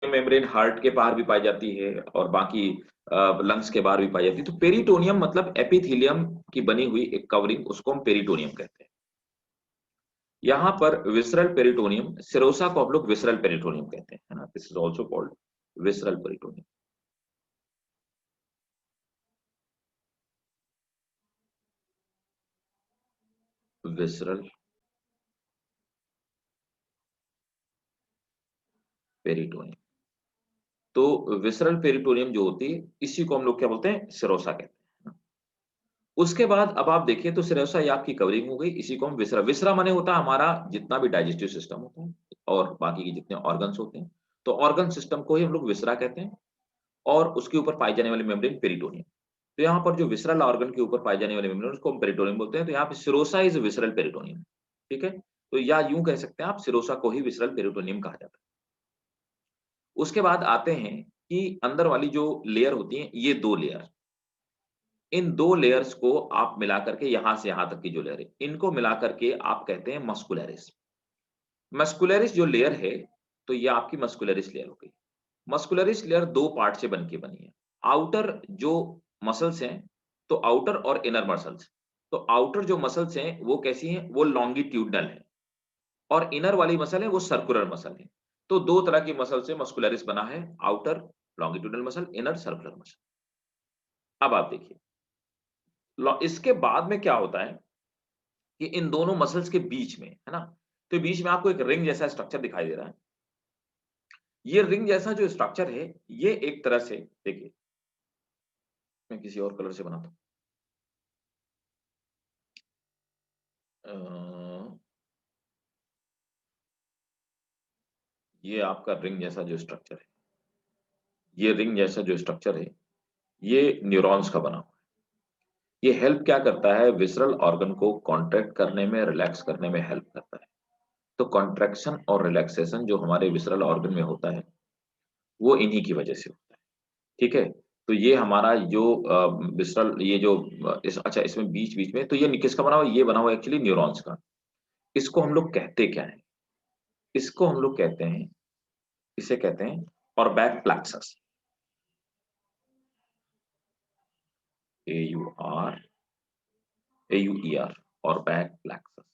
Membrane heart के बाहर भी पाई जाती है और बाकी लंग्स के बाहर भी पाई जाती है। तो पेरिटोनियम मतलब एपिथेलियम की बनी हुई एक कवरिंग, उसको हम पेरिटोनियम कहते हैं। यहाँ पर विसरल पेरिटोनियम, सिरोसा को हम लोग विसरल पेरिटोनियम कहते हैं, है ना। This is also called visceral peritoneum. Visceral peritoneum. तो विसरल पेरिटोनियम जो होती है, इसी को हम लोग क्या बोलते हैं, सिरोसा कहते हैं। उसके बाद अब आप देखिए तो सिरोसा ये आपकी कवरिंग हो गई, इसी को हम विसरा, विसरा माने होता है हमारा जितना भी डाइजेस्टिव सिस्टम होता है और बाकी के जितने ऑर्गन्स होते हैं, तो ऑर्गन सिस्टम को ही हम लोग विसरा कहते हैं। और उसके ऊपर पाई जाने वाली मेम्ब्रेन पेरिटोनियम। तो यहाँ पर जो विसरल ऑर्गन के ऊपर पाई जाने वाली मेम्ब्रेन उसको हम पेरिटोनियम बोलते हैं। तो यहाँ पे सिरोसा इज विसरल पेरिटोनियम। ठीक है, तो या यूं कह सकते हैं आप, सिरोसा को ही विसरल पेरिटोनियम कहा जाता है। उसके बाद आते हैं कि अंदर वाली जो लेयर होती है, ये दो लेयर, इन दो लेयर्स को आप मिला करके, यहां से यहां तक की जो लेयर है, इनको मिला करके आप कहते हैं मस्कुलरिस। मस्कुलरिस जो लेयर है, तो ये आपकी मस्कुलरिस लेयर हो गई। मस्कुलरिस लेयर दो पार्ट से बन के बनी है। आउटर जो मसल्स हैं, तो आउटर और इनर मसल्स। तो आउटर जो मसल्स हैं वो कैसी हैं, वो लॉन्गिट्यूडनल है, और इनर वाली मसल है वो सर्कुलर मसल है। तो दो तरह की मसल से मस्कुलरिस बना है, outer longitudinal muscle, inner circular muscle. अब आप देखिए, इसके बाद में क्या होता है कि इन दोनों मसल्स के बीच में, है ना, तो बीच में आपको एक रिंग जैसा स्ट्रक्चर दिखाई दे रहा है। ये रिंग जैसा जो स्ट्रक्चर है, ये एक तरह से देखिए, मैं किसी और कलर से बनाता हूं। अ, ये आपका रिंग जैसा जो स्ट्रक्चर है, ये रिंग जैसा जो स्ट्रक्चर है, ये न्यूरॉन्स का बना हुआ है। ये हेल्प क्या करता है, विसरल ऑर्गन को कॉन्ट्रैक्ट करने में, रिलैक्स करने में हेल्प करता है। तो कॉन्ट्रैक्शन और रिलैक्सेशन जो हमारे विसरल ऑर्गन में होता है, वो इन्हीं की वजह से होता है। ठीक है, तो ये हमारा जो विसरल, ये जो अच्छा, इसमें बीच बीच में, तो ये किसका बना हुआ है, ये बना हुआ एक्चुअली न्यूरॉन्स का। इसको हम लोग कहते क्या है, इसको हम लोग कहते हैं, इसे कहते हैं Auerbach plexus. A U R, A U E R, Auerbach plexus.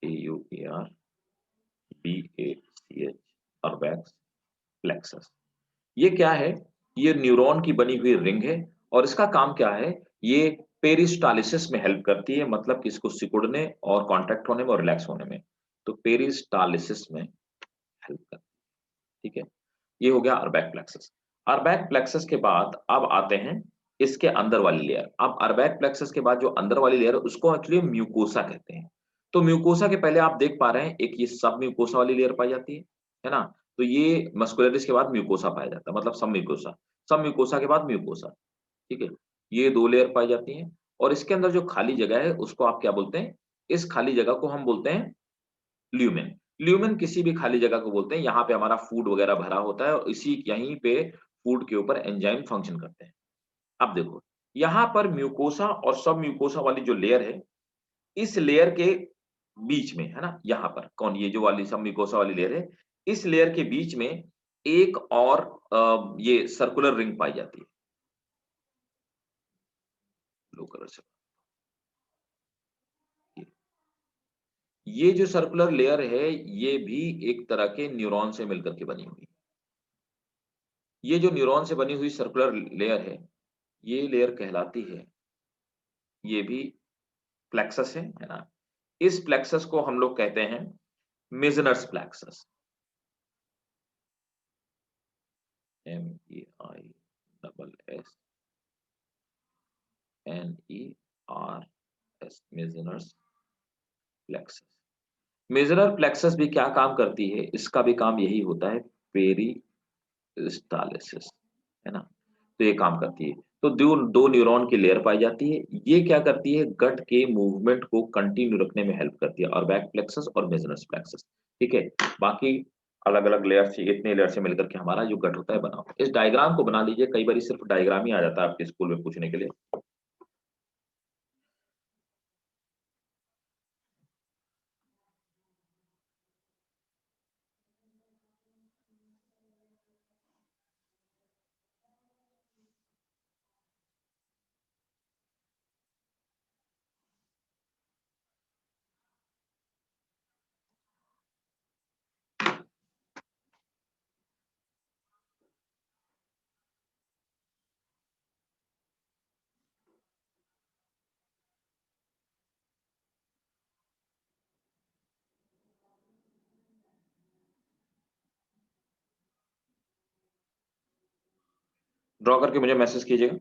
A U A R B A C H, Auerbach plexus. ये क्या है, ये न्यूरॉन की बनी हुई रिंग है। और इसका काम क्या है, ये पेरिस्टालिसिस में हेल्प करती है, मतलब कि इसको सिकुड़ने और कॉन्ट्रैक्ट होने में और रिलैक्स होने में। तो पेरिस्टालिसिस में हेल्प करती है। ठीक है, ये हो गया अर्बैक प्लेक्सस। अर्बैक प्लेक्सस के बाद अब आते हैं इसके अंदर वाली लेयर। अब अर्बैक प्लेक्सस के बाद जो अंदर वाली लेयर है, उसको एक्चुअली म्यूकोसा कहते हैं। तो म्यूकोसा के पहले आप देख पा रहे हैं, एक ये सब म्यूकोसा वाली लेयर पाई जाती है ना। तो ये मस्कुलरिस के बाद म्यूकोसा पाया जाता है, मतलब सब म्यूकोसा, सब म्यूकोसा के बाद म्यूकोसा। ठीक है, ये दो लेयर पाई जाती हैं। और इसके अंदर जो खाली जगह है, उसको आप क्या बोलते हैं, इस खाली जगह को हम बोलते हैं ल्यूमेन। ल्यूमेन किसी भी खाली जगह को बोलते हैं, यहाँ पे हमारा फूड वगैरह भरा होता है और इसी यहीं पे फूड के ऊपर एंजाइम फंक्शन करते हैं। अब देखो, यहाँ पर म्यूकोसा और सब म्यूकोसा वाली जो लेयर है, इस लेयर के बीच में, है ना, यहाँ पर कौन, ये जो वाली सब म्यूकोसा वाली लेयर है, इस लेयर के बीच में एक और ये सर्कुलर रिंग पाई जाती है, ब्लू कलर से। ये जो सर्कुलर लेयर है, ये भी एक तरह के न्यूरॉन से मिलकर के बनी हुई है। ये जो न्यूरॉन से बनी हुई सर्कुलर लेयर है, ये लेयर कहलाती है, ये भी प्लेक्सस है ना। इस प्लेक्सस को हम लोग कहते हैं Meissner's plexus. M E I double S N E R S, Meissner's plexus. Meissner plexus भी क्या काम करती है, इसका भी काम यही होता है, पेरिस्टालिसिस, है ना। तो ये काम करती है। तो दो दो न्यूरॉन की लेयर पाई जाती है, ये क्या करती है, गट के मूवमेंट को कंटिन्यू रखने में हेल्प करती है, और बैक प्लेक्सस और मेजनस प्लेक्सस। ठीक है, बाकी अलग अलग लेयर से, इतने लेयर से मिलकर के हमारा जो गट होता है बना होता है। इस डायग्राम को बना लीजिए, कई बार सिर्फ डायग्राम ही आ जाता है आपके स्कूल में पूछने के लिए। ड्रॉ करके मुझे मैसेज कीजिएगा।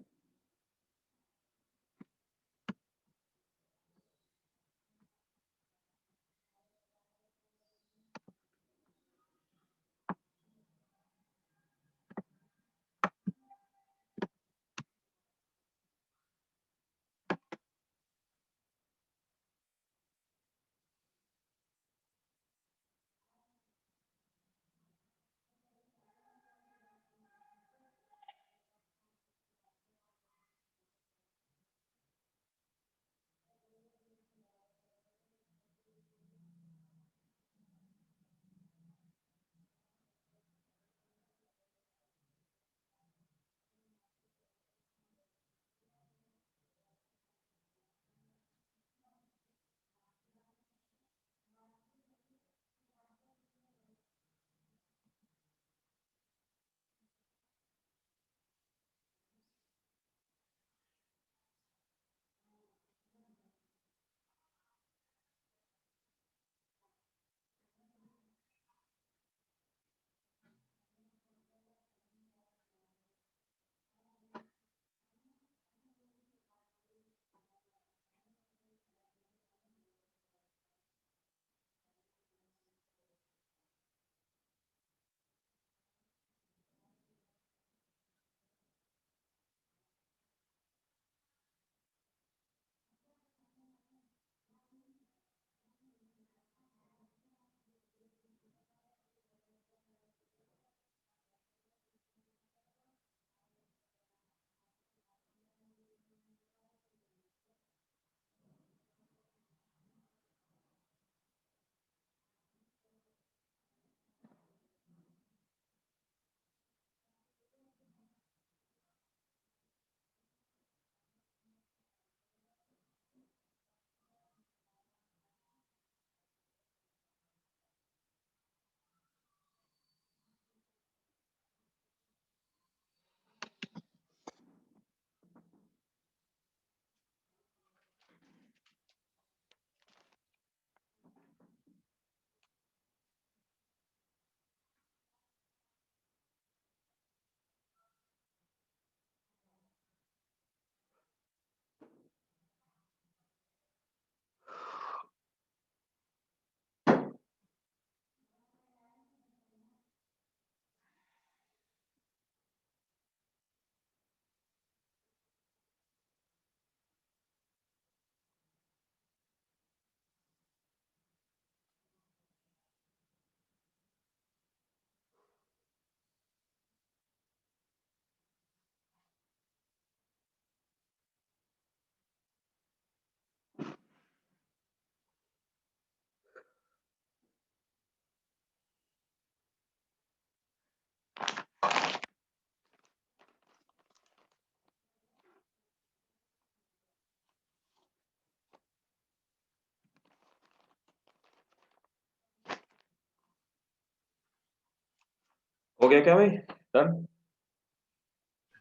हो गया क्या भाई? डन?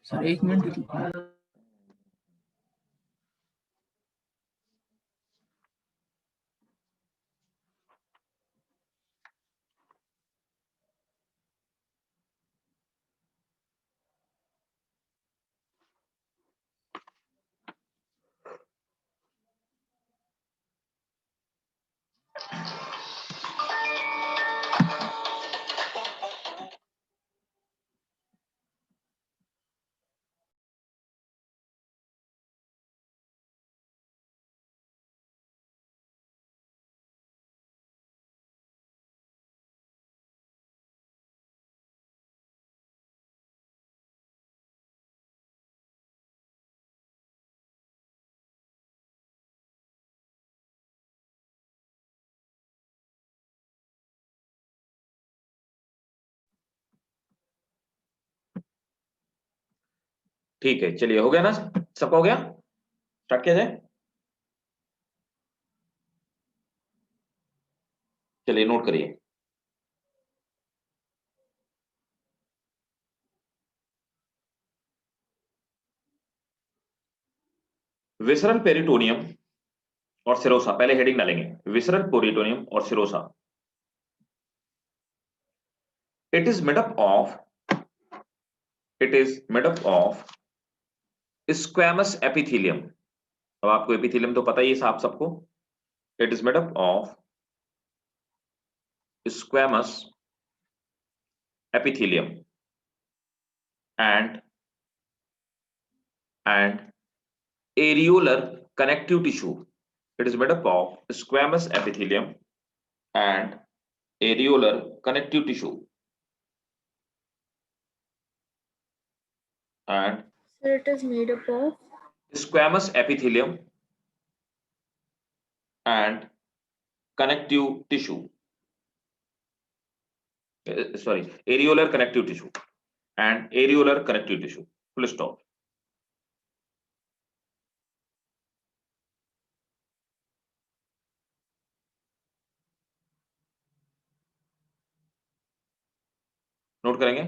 Sir 1 minute. ठीक है, चलिए हो गया ना, सबका हो गया? स्टार्ट किया जाए? चलिए नोट करिए। विसरल पेरिटोनियम और सिरोसा, पहले हेडिंग डालेंगे, विसरल पेरिटोनियम और serosa. It is made up of It is made up of squamous epithelium. अब आपको एपिथेलियम तो पता ही है साहब सबको. It is made up of squamous epithelium and areolar connective tissue. It is made up of squamous epithelium and areolar connective tissue. And Sir, it is made up of squamous epithelium and connective tissue. Sorry, areolar connective tissue and areolar connective tissue. Full stop. Note करेंगे.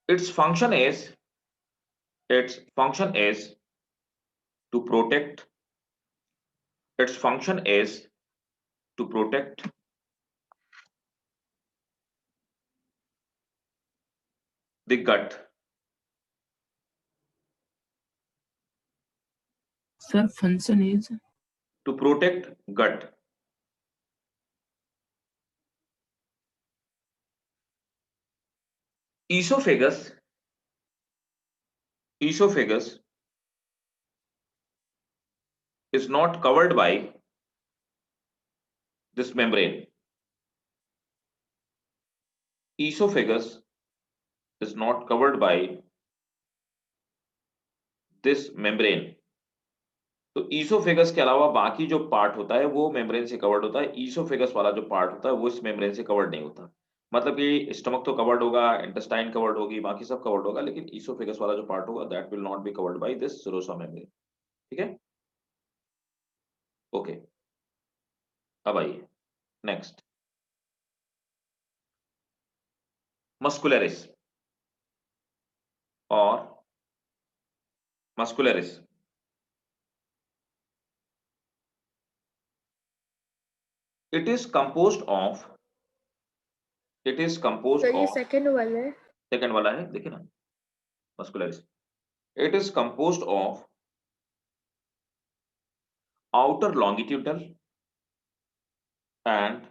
Its function is to protect. Its function is to protect the gut. Sir, function is To protect gut. Esophagus is not covered by this membrane. Esophagus is not covered by this membrane. तो oesophagus के अलावा बाकी जो part होता है वो membrane से covered होता है. ईसोफेगस वाला जो पार्ट होता है वो इस मेम्ब्रेन से कवर्ड नहीं होता. मतलब कि स्टमक तो कवर्ड होगा, इंटेस्टाइन कवर्ड होगी, बाकी सब कवर्ड होगा, लेकिन ईसोफेगस वाला जो पार्ट होगा that will not be covered by this serosa membrane. ठीक है, ओके. अब आइए नेक्स्ट, मस्कुलरिस और muscularis. It is composed of sir, ये सेकंड वाला है. सेकंड वाला है, देखिए ना, muscularis. It is composed of outer longitudinal and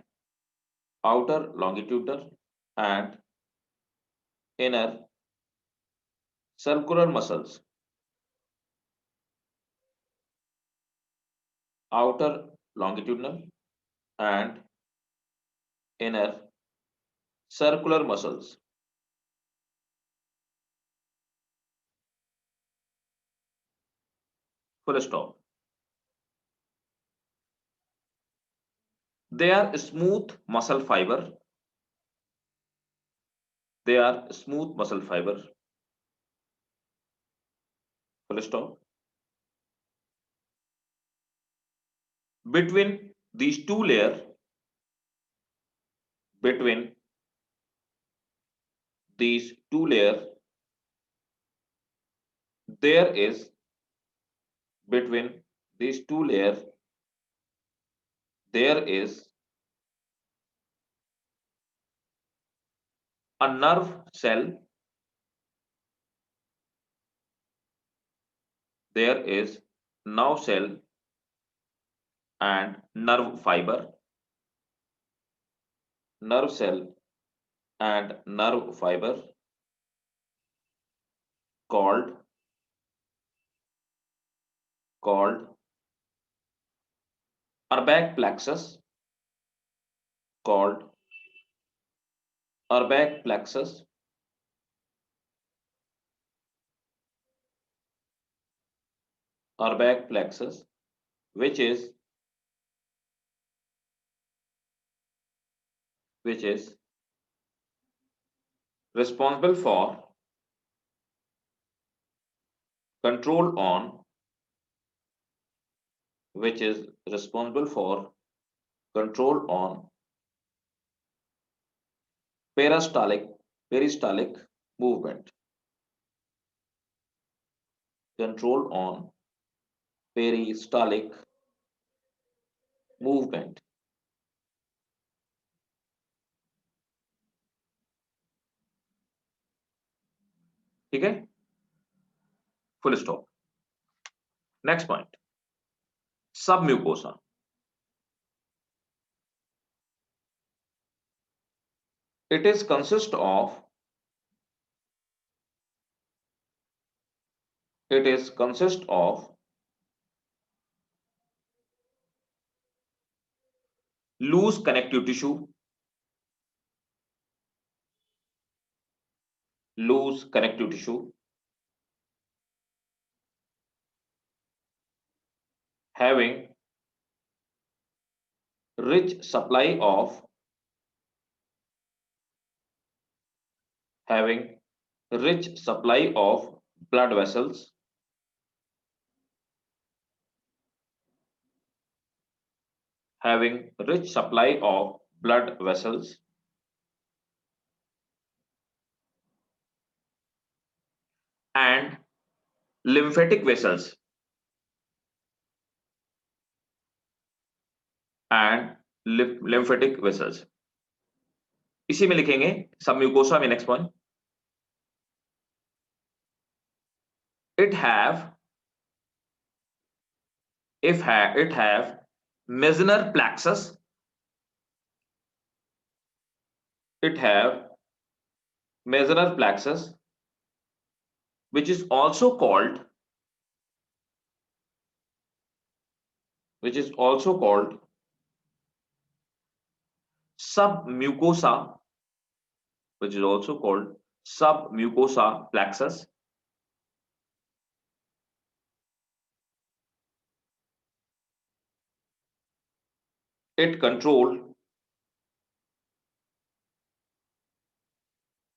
inner circular muscles. Outer longitudinal and inner circular muscles. Full stop. They are smooth muscle fiber. Full stop. Between these two layers, there is a nerve cell. There is nerve cell and nerve fiber. Nerve cell and nerve fiber called Urbach plexus. Which is responsible for control on peristaltic movement. Control on peristaltic movement. ठीक है, full stop. Next point, सब mucosa. It is consist of loose connective tissue, having rich supply of blood vessels, and lymphatic vessels, इसी में लिखेंगे सब mucosa में। Next point, it have Meissner plexus, which is also called submucosa, plexus. It controlled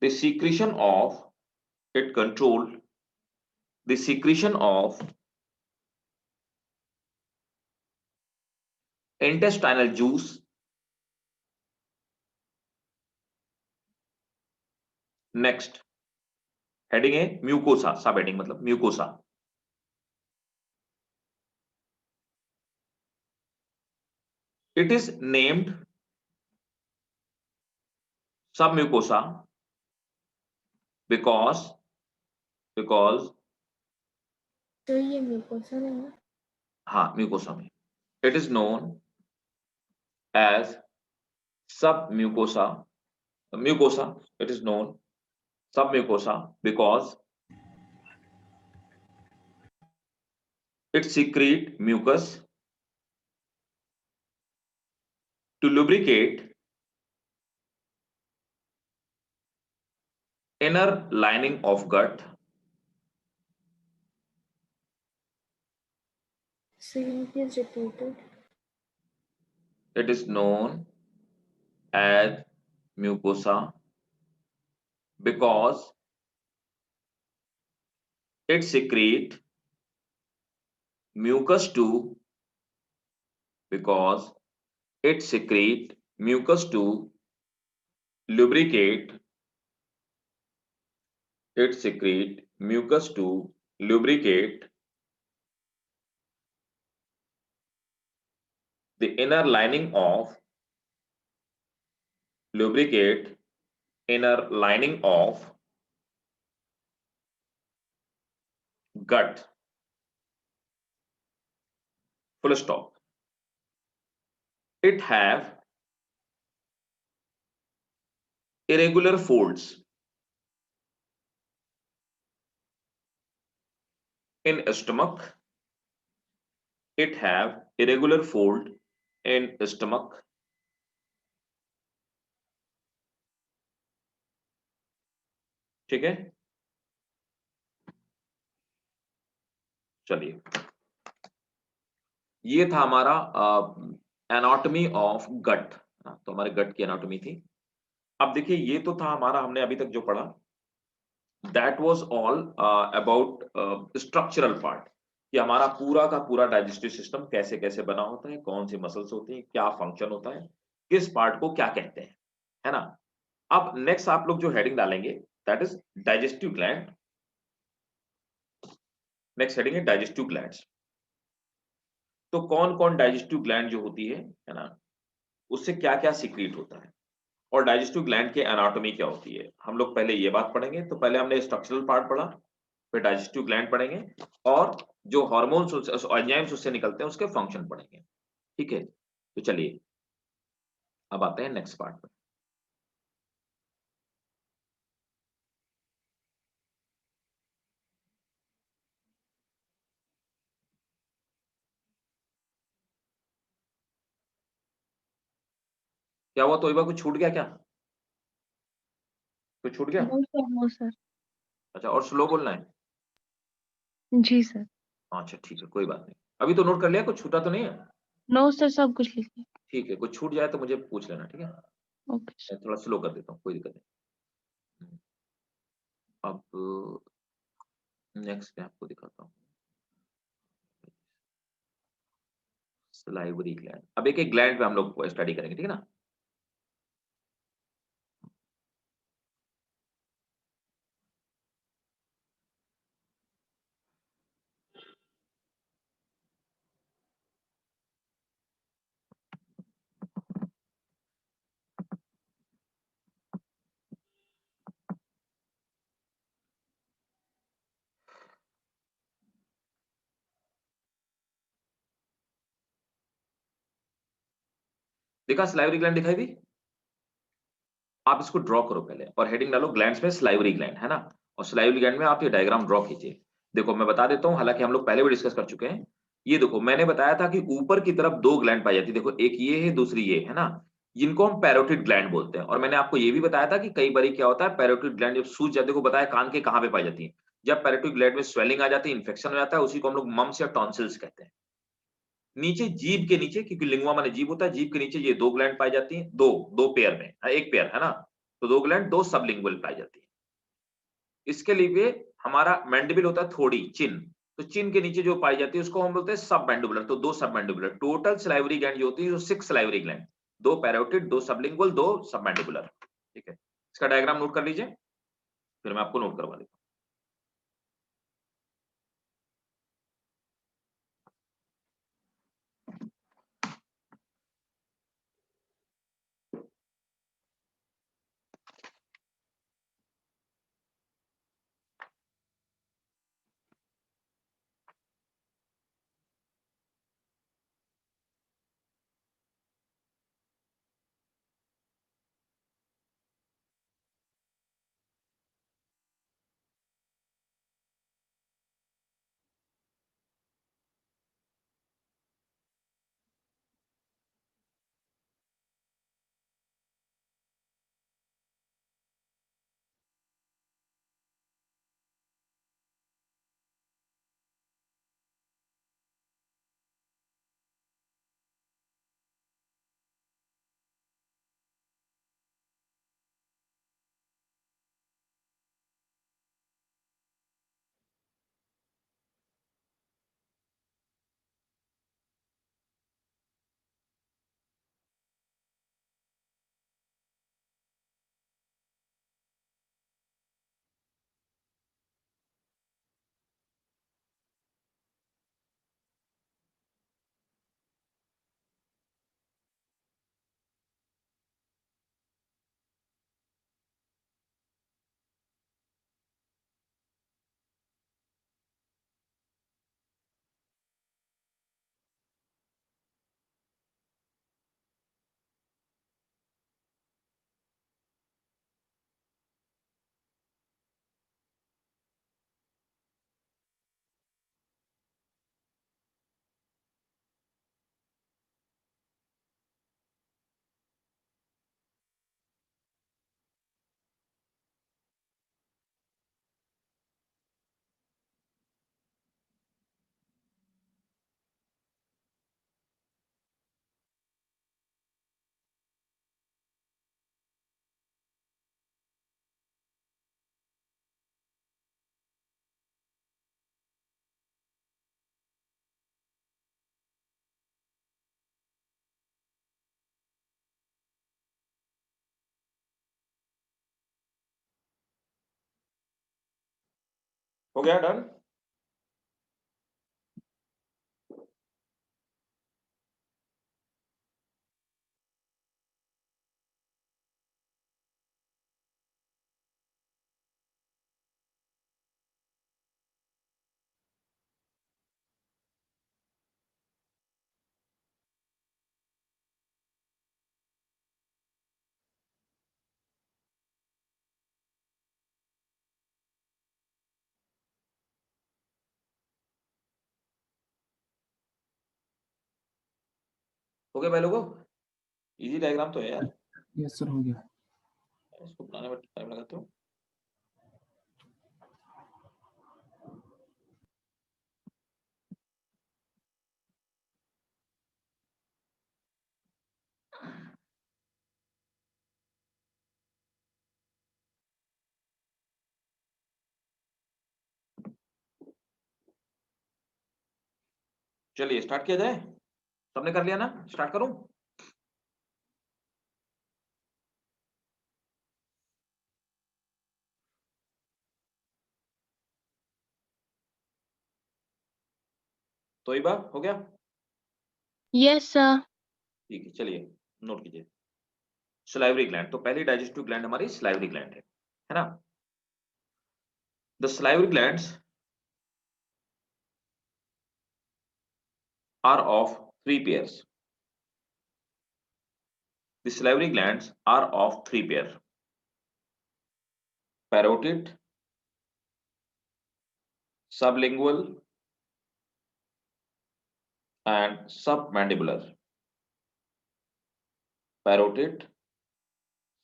the secretion of intestinal juice. Next heading है mucosa, सब heading मतलब mucosa. It is named सब mucosa because तो ये म्यूकोसा नहीं है? हाँ, म्यूकोसा में। इट इज नोन एज सब म्यूकोसा, इट इज नोन सब mucosa because it secrete mucus to lubricate inner lining of gut. Please repeat it. It is known as mucosa because it secrete mucus to lubricate the inner lining of gut. Full stop. It have irregular folds in stomach. It have irregular fold in stomach. ठीक है, चलिए ये था हमारा anatomy of gut. तो हमारे गट की anatomy थी। अब देखिए ये तो था हमारा, हमने अभी तक जो पढ़ा, that was all about structural part, कि हमारा पूरा का पूरा डाइजेस्टिव सिस्टम कैसे कैसे बना होता है, कौन सी मसल्स होती हैं, क्या फंक्शन होता है, किस पार्ट को क्या कहते हैं, है ना। अब नेक्स्ट आप लोग जो हेडिंग डालेंगे that is digestive gland. Next heading है डाइजेस्टिव ग्लैंड्स। तो कौन कौन डाइजेस्टिव ग्लैंड जो होती है ना, उससे क्या क्या सीक्रेट होता है और डाइजेस्टिव ग्लैंड की एनाटॉमी क्या होती है। हम लोग पहले ये बात पढ़ेंगे, तो पहले हमने स्ट्रक्चरल पार्ट पढ़ा, फिर डाइजेस्टिव ग्लैंड पढ़ेंगे और जो हार्मोन्स एंजाइम्स उससे निकलते हैं उसके फंक्शन पढ़ेंगे। ठीक है? तो चलिए अब आते हैं नेक्स्ट पार्ट पे। क्या हुआ तोइबा, कुछ छूट गया क्या? कुछ छूट गया? No sir, no sir. अच्छा, और स्लो बोलना है? जी सर। अच्छा ठीक है, कोई बात नहीं। अभी तो नोट कर लिया, कुछ छूटा तो नहीं है? नो सर, सब कुछ लिख लिया। ठीक है, कुछ छूट जाए तो मुझे पूछ लेना, ठीक है? Okay sir. मैं थोड़ा स्लो कर देता हूँ, कोई दिक्कत नहीं। अब नेक्स्ट मैं आपको दिखाता हूँ, सलाइवरी ग्लैंड। अब एक-एक ग्लैंड पे हम लोग स्टडी करेंगे, ठीक है ना? देखा सलाइवरी ग्लैंड दिखाई दी? आप इसको ड्रॉ करो पहले और हेडिंग डालो ग्लैंड्स में सलाइवरी ग्लैंड, है ना? और सलाइवरी ग्लैंड में आप ये डायग्राम ड्रॉ कीजिए। देखो मैं बता देता हूँ, हालाँकि हम लोग पहले भी डिस्कस कर चुके हैं। ये देखो मैंने बताया था कि ऊपर की तरफ 2 ग्लैंड पाई जाती है। देखो एक ये है, दूसरी ये है ना? जिनको हम पैरोटिड ग्लैंड बोलते हैं और मैंने आपको ये भी बताया था कि कई बारी क्या होता है, पैरोटिड ग्लैंड जब सूज जाते हैं, देखो बताया कान के कहाँ पे पाई जाती है। जब पैरोटिड ग्लैंड में स्वेलिंग आ जाती है, इन्फेक्शन हो जाता है, उसी को हम लोग मम्प्स या टॉन्सिल्स कहते हैं। नीचे जीभ के नीचे, क्योंकि लिंगुआ माने जीभ होता है, जीभ के नीचे ये 2 ग्लैंड पाई जाती हैं, 2 पेयर में, 1 पेयर है ना? तो 2 ग्लैंड 2 सबलिंगुअल पाई जाती है। इसके लिए हमारा मैंडिबल होता है थोड़ी, चिन। तो चिन के नीचे जो पाई जाती है उसको हम बोलते हैं सबमैंडिबुलर, तो 2 सबमैंडिबुलर। टोटल सलाइवरी ग्लैंड जो होती है, जो 6 salivary gland, 2 parotid, 2 sublingual, 2 submandibular. ठीक है? इसका डायग्राम नोट कर लीजिए, फिर मैं आपको नोट करवा देता हूँ। हो गया डन? हो गया भाई लोगों? इजी डायग्राम तो है यार, यस सर हो गया। इसको बनाने में टाइम लगाते हो। चलिए स्टार्ट किया जाए। सबने कर लिया ना? स्टार्ट करूं? तो इबा हो गया? Yes sir. ठीक है, चलिए नोट कीजिए। सलाइवरी ग्लैंड, तो पहली डाइजेस्टिव ग्लैंड हमारी सलाइवरी ग्लैंड है ना? The salivary glands are of 3 pairs. The salivary glands are of 3 pair: parotid, sublingual, and submandibular. Parotid,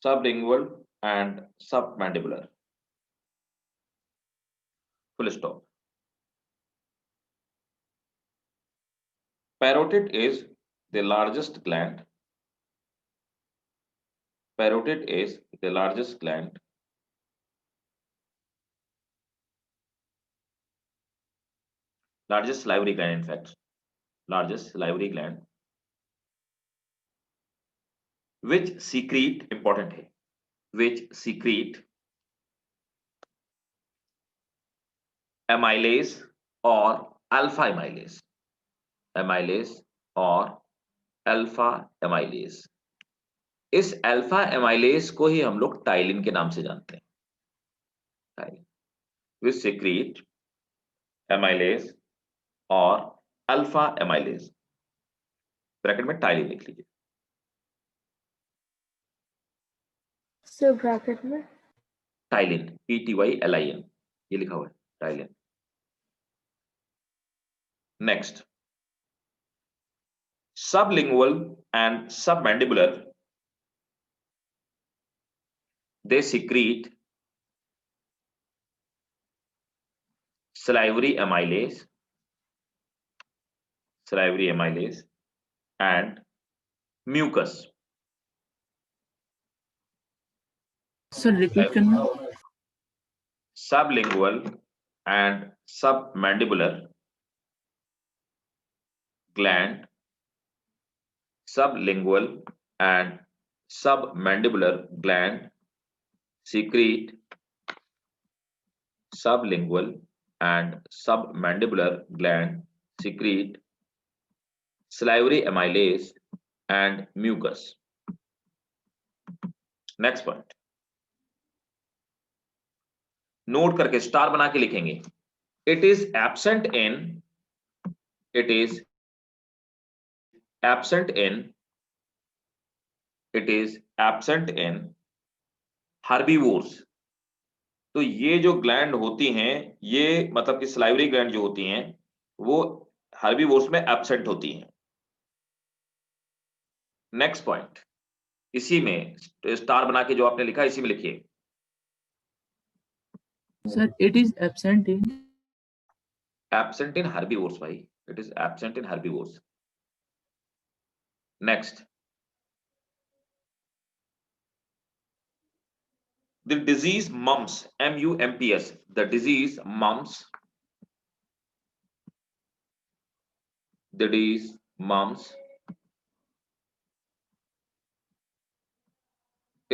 sublingual, and submandibular. Full stop. Parotid is the largest gland. Parotid is the largest gland. Largest salivary gland, in fact. Largest salivary gland. Which secrete, important है, which secrete amylase or alpha amylase. Amylase or alpha amylase. इस alpha amylase को ही हम लोग ptyalin के नाम से जानते हैं। टाइलिन विच सिक्रीट एमाइलेज और अल्फा एमाइलेज, ब्रैकेट में टाइलिन लिख लीजिए। सर ब्रैकेट में टाइलिन, PTYLIN, ये लिखा हुआ है ptyalin. Next, sublingual and submandibular, they secrete salivary amylase and mucus. Sir repeat करना। Sublingual and submandibular gland, sublingual and submandibular gland secrete sublingual and submandibular gland secrete salivary amylase and mucus. Next point, note करके star बना के लिखेंगे। It is absent in herbivores. तो ये जो gland होती हैं, ये मतलब कि सलाइवरी ग्लैंड जो होती हैं वो हर्बीवोर्स में एब्सेंट होती हैं। नेक्स्ट पॉइंट, इसी में स्टार बना के जो आपने लिखा इसी में लिखिए। Sir it is absent in herbivores भाई, it is absent in herbivores. Next, the disease mumps, MUMPS, the disease mumps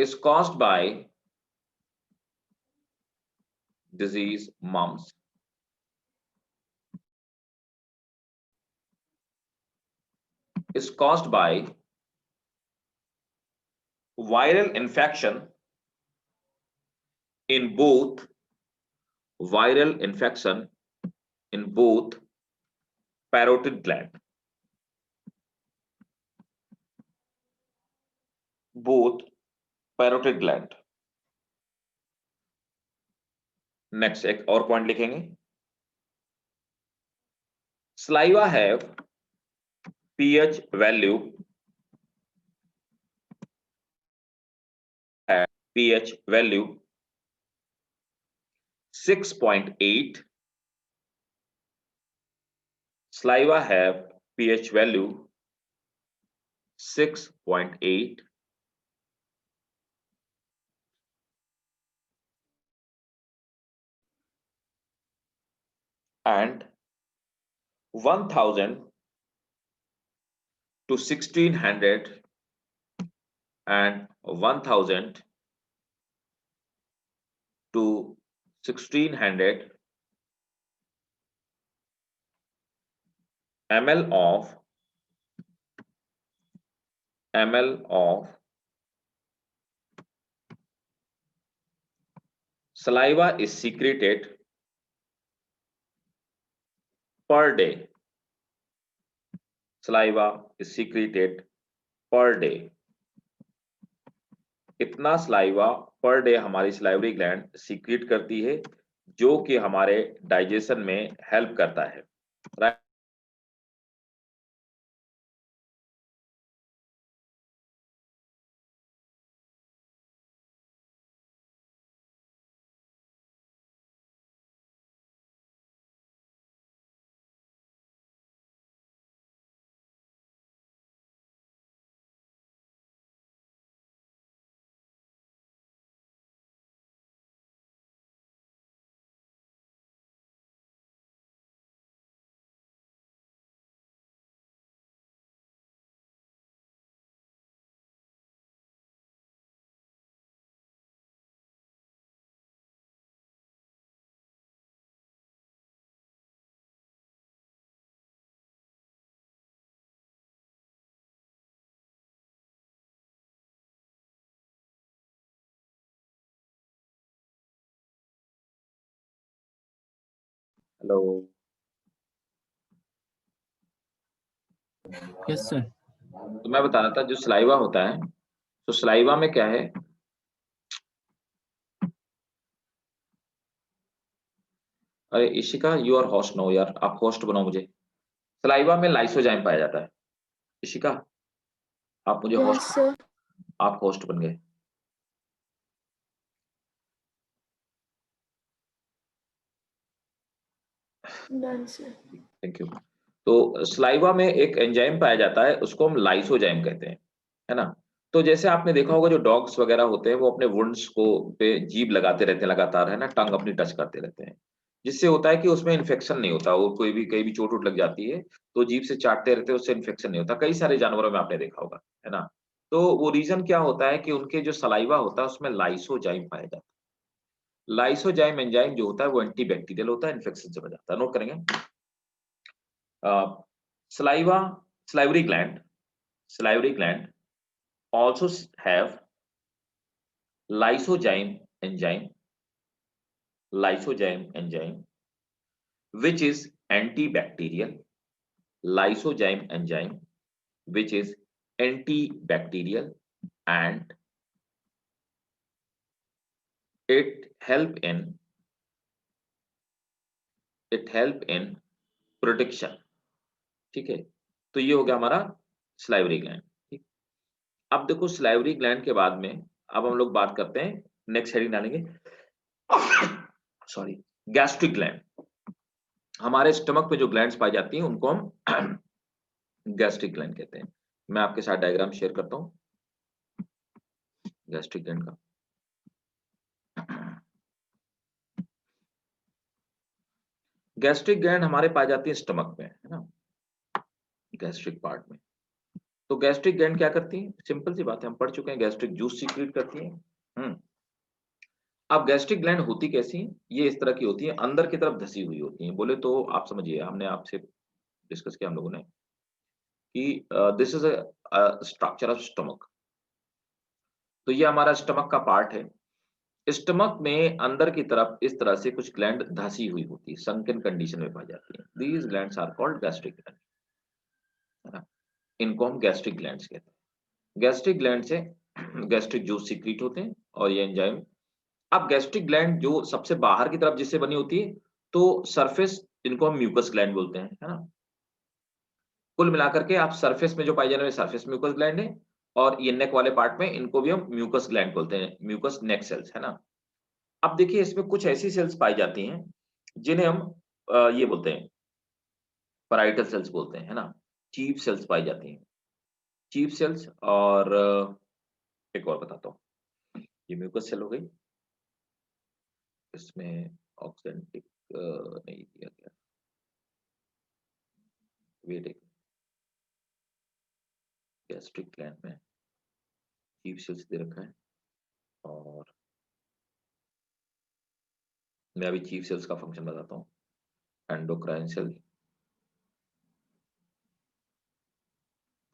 is caused by viral infection in both parotid gland. Both parotid gland. Next, एक और point लिखेंगे। Saliva have pH value pH value 6.8. Saliva have pH value 6.8. And 1000 to 1600 and 1000 to 1600 ml of saliva is secreted per day. Saliva is secreted per day. इतना saliva per day हमारी salivary gland secret करती है, जो कि हमारे digestion में help करता है, राइट। Hello, yes sir. तो मैं बता रहा था, जो सलाइवा होता है, तो सलाइवा में क्या है, अरे Ishika you are host no यार, आप होस्ट बनाओ मुझे। सलाइवा में लाइसोजाइम पाया जाता है। इशिका आप मुझे Yes, होस्ट, sir. आप होस्ट बन गए। Done, sir. Thank you. तो सलाइवा में एक एंजाइम पाया जाता है, उसको हम लाइसोजाइम कहते हैं, है ना। तो जैसे आपने देखा होगा, जो डॉग्स वगैरह होते हैं वो अपने वुंड्स को पे जीभ लगाते रहते हैं लगातार, है ना, टंग अपनी टच करते रहते हैं, जिससे होता है कि उसमें इन्फेक्शन नहीं होता। वो कोई भी कहीं भी चोट उट लग जाती है तो जीभ से चाटते रहते हैं, उससे इन्फेक्शन नहीं होता। कई सारे जानवरों में आपने देखा होगा, है ना। तो वो रीजन क्या होता है कि उनके जो सलाइवा होता है उसमें लाइसोजाइम पाया जाता है। लाइसोजाइम एंजाइम जो होता है वो एंटीबैक्टीरियल होता है, इन्फेक्शन से बचाता है। नोट करेंगे। saliva salivary gland also have lysozyme enzyme which is antibacterial. Lysozyme enzyme which is antibacterial, and it help in protection। ठीक है, तो ये हो गया हमारा सलाइवरी ग्लैंड। ठीक, अब देखो सलाइवरी ग्लैंड के बाद में अब हम लोग बात करते हैं, नेक्स्ट हेडिंग डालेंगे, सॉरी, गैस्ट्रिक ग्लैंड। हमारे स्टमक में जो ग्लैंड्स पाई जाती हैं उनको हम गैस्ट्रिक ग्लैंड कहते हैं। मैं आपके साथ डायग्राम शेयर करता हूं गैस्ट्रिक ग्लैंड का। गैस्ट्रिक ग्लैंड हमारे पाई जाती है स्टमक में, है ना, गैस्ट्रिक पार्ट में। तो गैस्ट्रिक ग्लैंड क्या करती है, सिंपल सी बात है, हम पढ़ चुके हैं, गैस्ट्रिक जूस सीक्रेट करती है। अब गैस्ट्रिक ग्लैंड होती कैसी है, ये इस तरह की होती है, अंदर की तरफ धसी हुई होती है। बोले तो आप समझिए, हमने आपसे डिस्कस किया हम लोगों ने कि this is a structure of stomach. तो ये हमारा स्टमक का पार्ट है। स्टमक में अंदर की तरफ इस तरह से कुछ ग्लैंड धसी हुई होती है, संकन कंडीशन में पाई जाती है। These glands are called gastric gland, है ना। इनको हम गैस्ट्रिक ग्लैंड्स कहते हैं। गैस्ट्रिक ग्लैंड से गैस्ट्रिक जूस सीक्रेट होते हैं और ये एंजाइम। अब गैस्ट्रिक ग्लैंड जो सबसे बाहर की तरफ जिससे बनी होती है, तो सरफेस, इनको हम म्यूकस ग्लैंड बोलते हैं, है ना। कुल मिलाकर के आप सरफेस में जो पाई जाने वाले सरफेस म्यूकस ग्लैंड है, और ये नेक वाले पार्ट में इनको भी हम म्यूकस ग्लैंड बोलते हैं, म्यूकस नेक सेल्स, है ना? अब देखिए इसमें कुछ ऐसी सेल्स पाई जाती हैं जिन्हें हम ये बोलते हैं पैराइटल सेल्स बोलते हैं, है ना? चीफ सेल्स पाई जाती हैं। चीफ सेल्स और एक और बताता हूँ। ये म्यूकस सेल हो गई, इसमें ऑक्सेंटिक नहीं दिया गया। वेट एक गैस्ट्रिक ग्लैंड में चीफ सेल्स दे रखा है और मैं अभी चीफ सेल्स का फंक्शन बताता हूँ। Endocrine cell,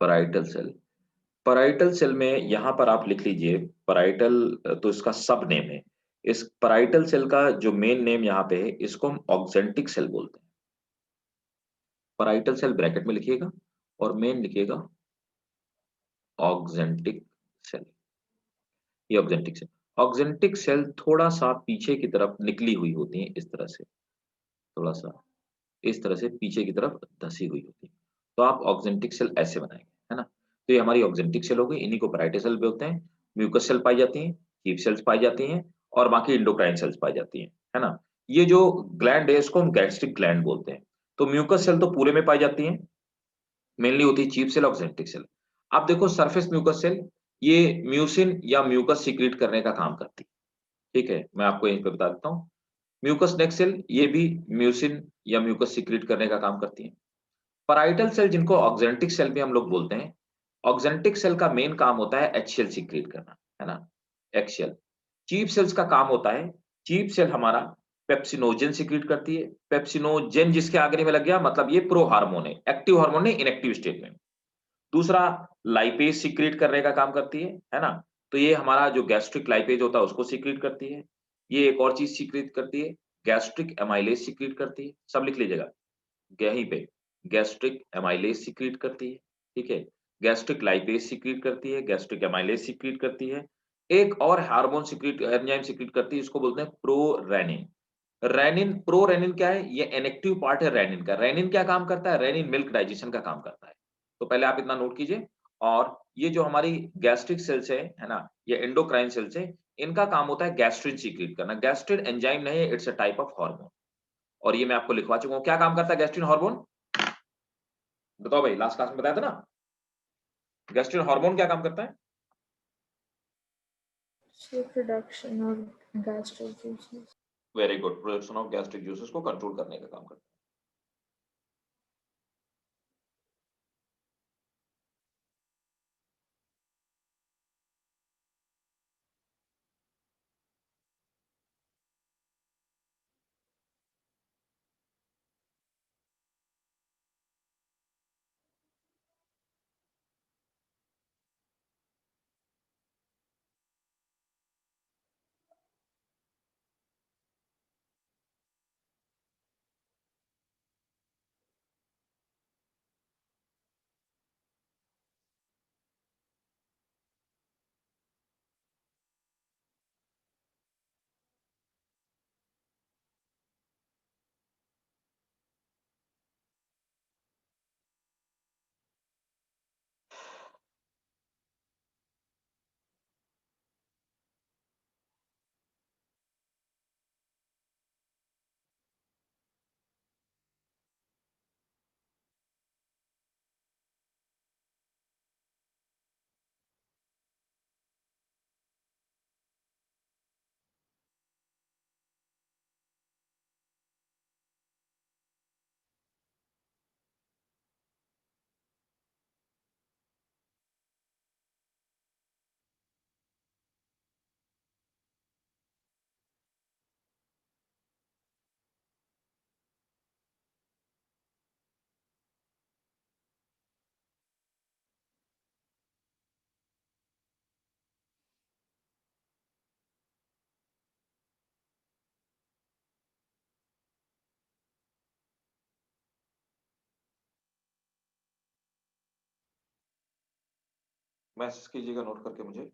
parietal cell. Parietal cell में यहां पर आप लिख लीजिए पैराइटल, तो इसका सब नेम है। इस पैराइटल सेल का जो मेन नेम यहाँ पे है, इसको हम ऑक्जेंटिक सेल बोलते हैं। पैराइटल सेल ब्रैकेट में लिखिएगा और मेन लिखिएगा ऑक्जेंटिक सेल। ये ऑक्जेंटिक सेल, ऑक्जेंटिक सेल थोड़ा सा पीछे की तरफ निकली हुई होती है, इस तरह से, थोड़ा सा इस तरह से पीछे की तरफ धसी हुई होती है। तो आप ऑक्जेंटिक सेल ऐसे बनाएंगे, है ना? तो ये हमारी ऑक्जेंटिक सेल हो गई, इन्हीं को पैराइटल सेल बोलते हैं। म्यूकस सेल पाई जाती हैं, चीफ सेल्स पाई जाती हैं और बाकी एंडोक्राइन सेल्स पाई जाती हैं, है ना? ये जो ग्लैंड है इसको हम गैस्ट्रिक ग्लैंड बोलते हैं। तो म्यूकस सेल तो पूरे में पाई जाती है, मेनली होती है चीफ सेल, ऑक्जेंटिक सेल। आप देखो सरफेस म्यूकस सेल, ये म्यूसिन या म्यूकस सीक्रेट करने का काम करती है, ठीक है? मैं आपको यहीं पे बता देता हूँ। म्यूकस नेक सेल ये भी म्यूसिन या म्यूकस सीक्रेट करने का काम करती है। पैराइटल सेल जिनको ऑक्जेंटिक सेल भी हम लोग बोलते हैं, ऑक्जेंटिक सेल का मेन काम होता है एचसीएल सीक्रेट करना, है ना? एक्सीएल। चीफ सेल्स का काम होता है, चीफ सेल हमारा पेप्सिनोजेन सीक्रेट करती है। पेप्सिनोजेन जिसके आगे में लग गया मतलब ये प्रो हार्मोन है, एक्टिव हार्मोन है इनएक्टिव स्टेट में। दूसरा लाइपेज सीक्रेट करने का काम करती है ना? तो ये हमारा जो गैस्ट्रिक लाइपेज होता है उसको सीक्रेट करती है। ये एक और चीज सीक्रेट करती है, गैस्ट्रिक एमाइलेज सीक्रेट करती है। सब लिख लीजिएगा यहीं पे, गैस्ट्रिक एमाइलेज सीक्रेट करती है, ठीक है? गैस्ट्रिक लाइपेज सीक्रेट करती है, गैस्ट्रिक एमाइलेज सीक्रेट करती है। एक और हार्मोन सीक्रेट एंजाइम सीक्रेट करती है, इसको बोलते हैं प्रोरेनिन। रेनिन, प्रोरेनिन क्या है? ये इनेक्टिव पार्ट है रेनिन का। रेनिन क्या काम करता है? रेनिन मिल्क डाइजेशन का काम करता है। तो पहले आप इतना नोट कीजिए। और ये जो हमारी गैस्ट्रिक सेल्स है ना? ये एंडोक्राइन सेल्स है, इनका काम होता है गैस्ट्रिन सीक्रेट करना। गैस्ट्रिन एंजाइम नहीं है, it's a type of hormone. और ये मैं आपको लिखवा चुका हूँ। क्या काम करता है गैस्ट्रिन हार्मोन? बताओ भाई, लास्ट क्लास में बताया था ना? गैस्ट्रिन हार्मोन क्या काम करता है? production of gastric juices. Very good, production of gastric juices को कंट्रोल करने का काम करता है। मैसेज कीजिएगा नोट करके मुझे।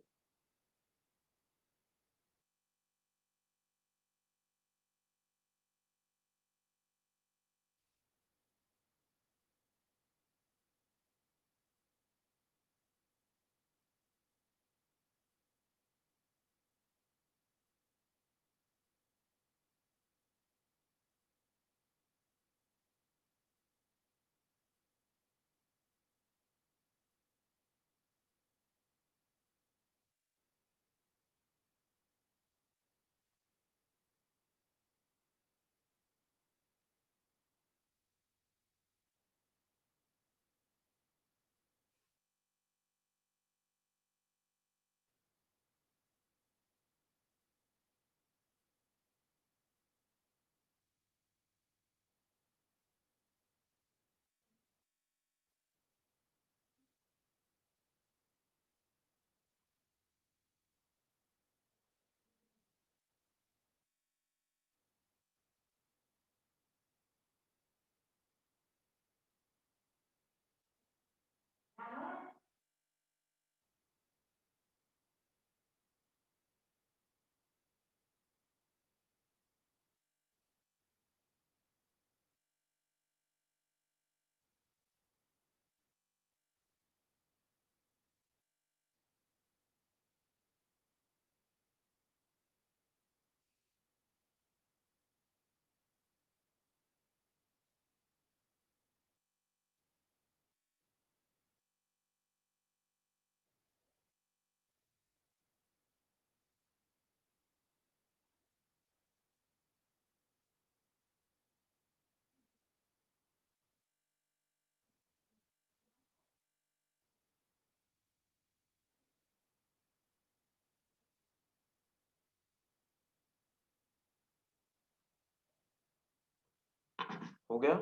हो गया?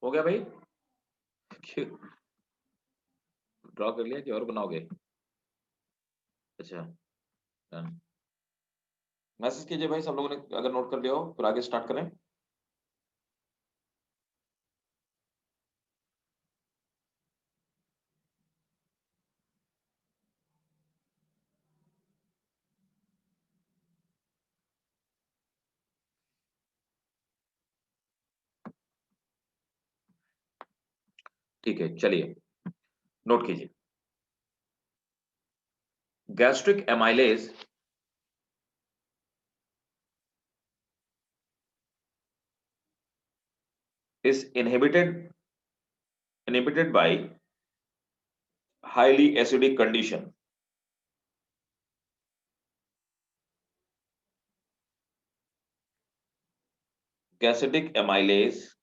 हो गया भाई? ड्रॉ कर लिया कि और बनाओगे? अच्छा, डन। मैसेज कीजिए भाई सब लोगों ने अगर नोट कर लिया हो, फिर आगे स्टार्ट करें। ठीक है, चलिए नोट कीजिए। Gastric amylase is inhibited by highly acidic condition. Gastric amylase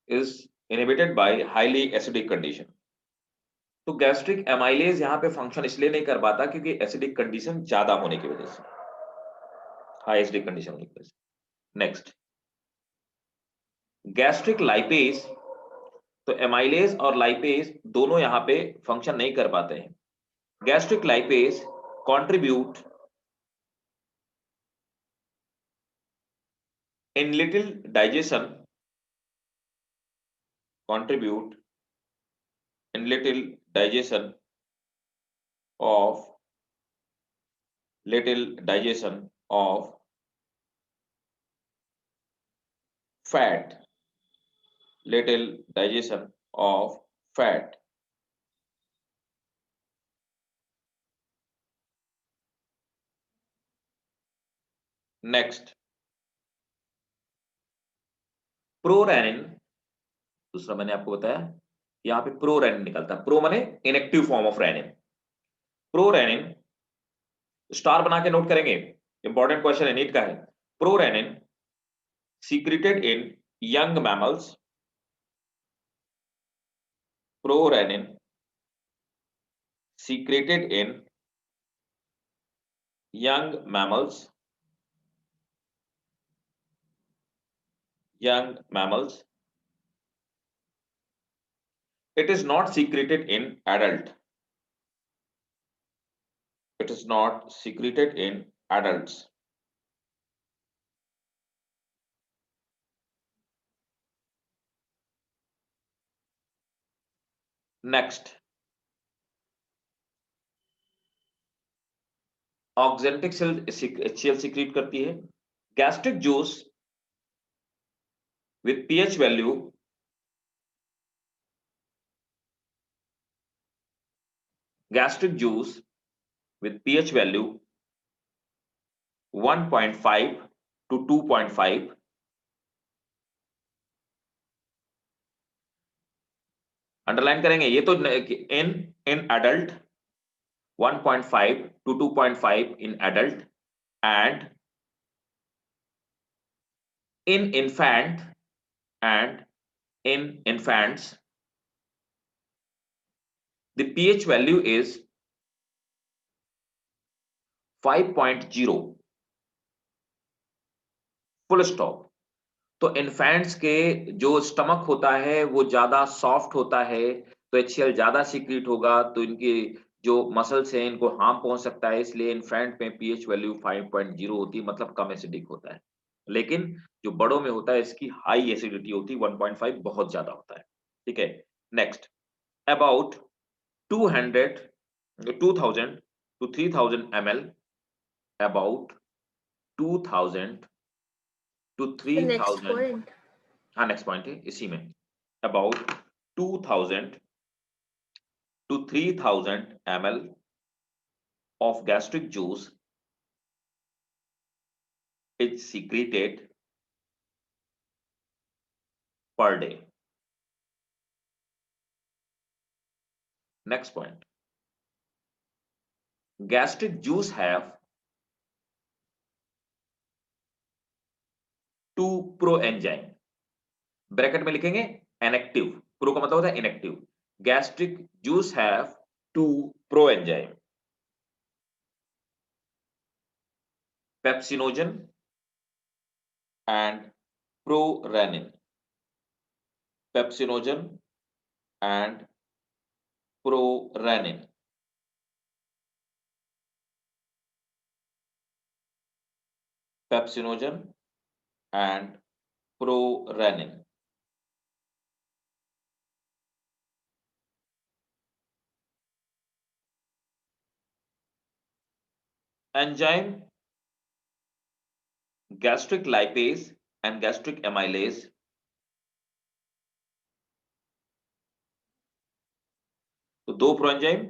is inhibited by highly acidic condition. तो गैस्ट्रिक एमाइलेज यहाँ पे फंक्शन इसलिए नहीं कर पाता क्योंकि एसिडिक कंडीशन ज्यादा होने की वजह से, हाई एसिडिक कंडीशन होने की वजह से। नेक्स्ट, गैस्ट्रिक लाइपेज, तो एमाइलेज और लाइपेज दोनों यहाँ पे फंक्शन नहीं कर पाते हैं। Gastric lipase contribute in little digestion, contribute in little digestion of fat, little digestion of fat. Next, prorennin, दूसरा मैंने आपको बताया यहां पे प्रोरेनिन निकलता है। प्रो माने inactive form of rennin. Prorennin star बना के नोट करेंगे, इंपॉर्टेंट क्वेश्चन है, नीट का है। Prorennin secreted in young mammals, prorenin secreted in young mammals, it is not secreted in adult, it is not secreted in adults. Next, oxyntic cell HCl secrete करती है। Gastric juice with pH value gastric juice with pH value 1.5 to 2.5 underline करेंगे ये तो in adult 1.5 to 2.5 in adult and in infant and in infants the pH value is 5.0 full stop. तो infants के जो stomach होता है वो ज्यादा सॉफ्ट होता है, तो HCl ज्यादा सीक्रेट होगा, तो इनकी जो मसल्स हैं इनको हार्म पहुंच सकता है, इसलिए इन्फेंट में पीएच वैल्यू 5.0 होती है, मतलब कम एसिडिक होता है। लेकिन जो बड़ों में होता है इसकी हाई एसिडिटी होती है, 1.5 बहुत ज्यादा होता है। ठीक है, next about 2000 to 3000 ml, about 2000 to The next 3000, point. हाँ नेक्स्ट पॉइंट है इसी में, about 2000 to 3000 ml of gastric juice is secreted per day. Next point. Gastric juice have two proenzyme. Bracket में लिखेंगे inactive. प्रो का मतलब होता है inactive. Gastric juice have two proenzyme. Pepsinogen and prorenin. Pepsinogen and prorenin. Pepsinogen and prorenin. Enzyme gastric lipase and gastric amylase तो दो proenzyme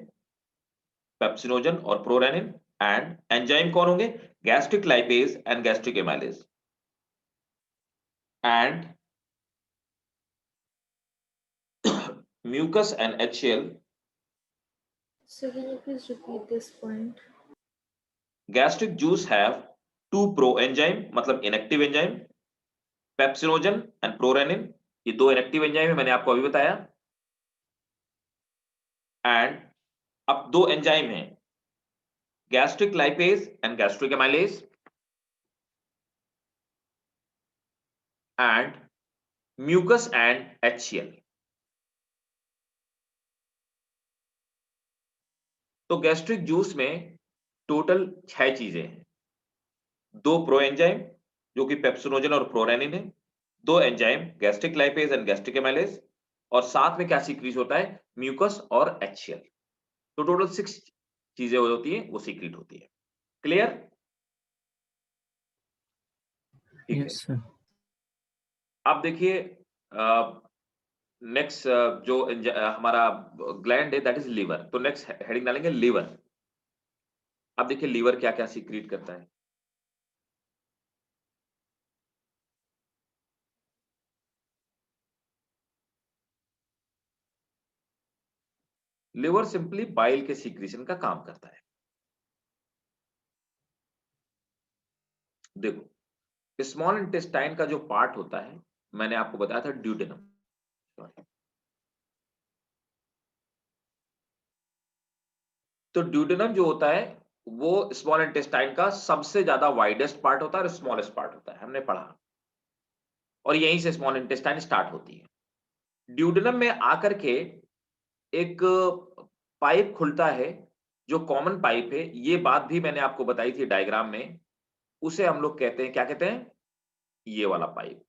pepsinogen और prorennin, and enzyme कौन होंगे? Gastric lipase and gastric amylase, and mucus and HCl। So can you please repeat this point? Gastric juice have two proenzyme मतलब inactive enzyme, pepsinogen and prorennin, ये दो inactive enzyme है, मैंने आपको अभी बताया, एंड अब दो एंजाइम हैं gastric lipase and gastric amylase, and mucus and HCl। तो गैस्ट्रिक जूस में टोटल 6 चीजें हैं, दो प्रोएंजाइम जो कि पेप्सिनोजन और प्रोरेनिन है, दो enzyme gastric lipase and gastric amylase, और साथ में क्या सीक्रेट होता है? म्यूकस और HCl। तो टोटल 6 चीजें होती है वो सीक्रेट होती है। क्लियर? ठीक है, यस सर। अब देखिए नेक्स्ट जो हमारा ग्लैंड है दैट इज लीवर, तो नेक्स्ट हेडिंग डालेंगे लीवर। अब देखिए लीवर क्या क्या सीक्रेट करता है। लिवर सिंपली बाइल के सीक्रेशन का काम करता है। देखो स्मॉल इंटेस्टाइन का जो पार्ट होता है मैंने आपको बताया था ड्यूडेनम, तो ड्यूडेनम जो होता है वो स्मॉल इंटेस्टाइन का सबसे ज्यादा वाइडेस्ट पार्ट होता है और स्मॉलेस्ट पार्ट होता है, हमने पढ़ा, और यहीं से स्मॉल इंटेस्टाइन स्टार्ट होती है। ड्यूडेनम में आकर के एक पाइप खुलता है जो कॉमन पाइप है, ये बात भी मैंने आपको बताई थी डायग्राम में, उसे हम लोग कहते हैं, क्या कहते हैं? ये वाला pipe,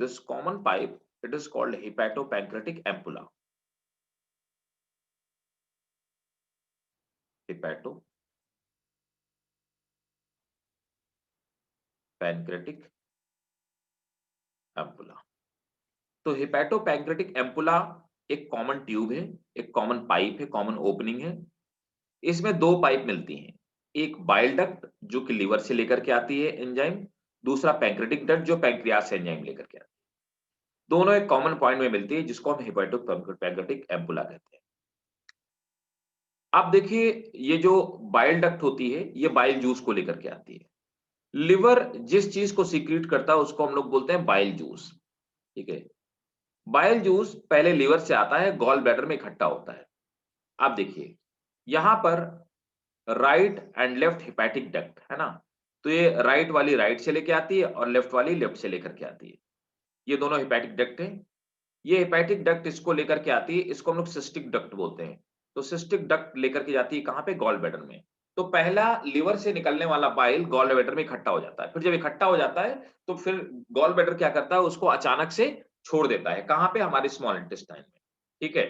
this common pipe, it is called hepatopancreatic ampulla. Hepato pancreatic ampulla. तो हेपेटोपैंक्रेटिक एम्पुला एक कॉमन ट्यूब है, एक कॉमन पाइप है, कॉमन ओपनिंग है। इसमें दो पाइप मिलती हैं, एक बाइल डक्ट जो कि लिवर से लेकर के आती है एंजाइम, दूसरा पैंक्रेटिक डक्ट जो पैंक्रियास से एंजाइम लेकर के आती है। दोनों एक कॉमन पॉइंट में मिलती है जिसको हम हेपेटोपैंक्रेटिक एम्पुला कहते हैं। अब देखिए ये जो बाइल डक्ट होती है ये बाइल जूस को लेकर के आती है। लिवर जिस चीज को सीक्रेट करता है उसको हम लोग बोलते हैं बाइल जूस, ठीक है। बाइल जूस पहले लिवर से आता है, गॉल ब्लैडर में इकट्ठा होता है। आप देखिए यहां पर right and left hepatic duct है ना, तो ये राइट वाली राइट से लेके आती है और लेफ्ट वाली लेफ्ट से लेकर के आती है। ये दोनों हेपेटिक डक्ट है। ये हेपेटिक डक्ट इसको लेकर के आती है, इसको हम लोग सिस्टिक डक्ट बोलते हैं। तो सिस्टिक डक्ट लेकर के जाती है कहां पे, गॉल ब्लैडर में। तो पहला लिवर से निकलने वाला बाइल गॉल ब्लैडर में इकट्ठा हो जाता है, फिर जब इकट्ठा हो जाता है तो फिर गॉल ब्लैडर क्या करता है, उसको अचानक से छोड़ देता है, कहां पे, हमारे स्मॉल इंटेस्टाइन में, ठीक है।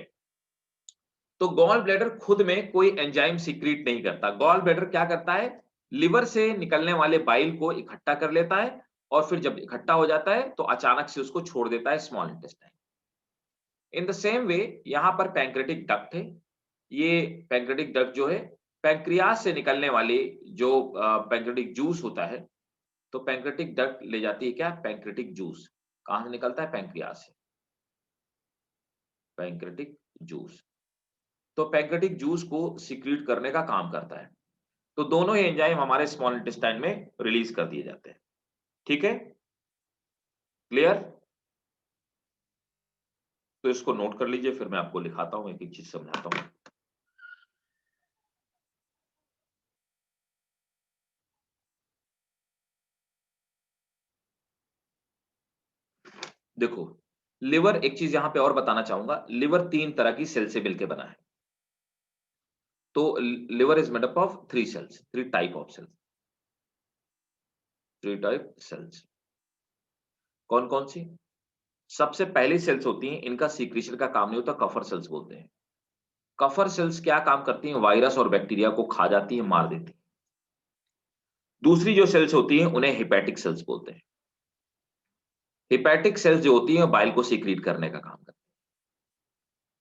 तो गॉल ब्लैडर खुद में कोई एंजाइम सीक्रेट नहीं करता। गॉल ब्लैडर क्या करता है, लिवर से निकलने वाले बाइल को इकट्ठा कर लेता है और फिर जब इकट्ठा हो जाता है तो अचानक से उसको छोड़ देता है small intestine. In the same way यहां पर पैंक्रेटिक डक्ट है। ये पैंक्रेटिक डक्ट जो है पैंक्रियास से निकलने वाले जो पैंक्रेटिक जूस होता है, तो पैंक्रेटिक डक्ट ले जाती है क्या, पैंक्रेटिक जूस। कहां से निकलता है, पैंक्रियास से, पैंक्रेटिक जूस। तो पैंक्रेटिक जूस को सीक्रेट करने का काम करता है। तो दोनों ही एंजाइम हमारे स्मॉल इंटेस्टाइन में रिलीज कर दिए जाते हैं, ठीक है, क्लियर। तो इसको नोट कर लीजिए, फिर मैं आपको लिखाता हूं, एक एक चीज समझाता हूं। देखो लिवर, एक चीज यहां पे और बताना चाहूंगा, लिवर तीन तरह की सेल से मिलकर बना है। तो liver is made up of three cells, three type of cells, three type cells. कौन कौन सी, सबसे पहली सेल्स होती हैं, इनका सीक्रेशन का काम नहीं होता, कफर सेल्स बोलते हैं। कफर सेल्स क्या काम करती हैं, वायरस और बैक्टीरिया को खा जाती है, मार देती है। दूसरी जो सेल्स होती हैं उन्हें हिपैटिक सेल्स बोलते हैं। हिपैटिक सेल्स जो होती हैं बाइल को सीक्रेट करने का काम करती है।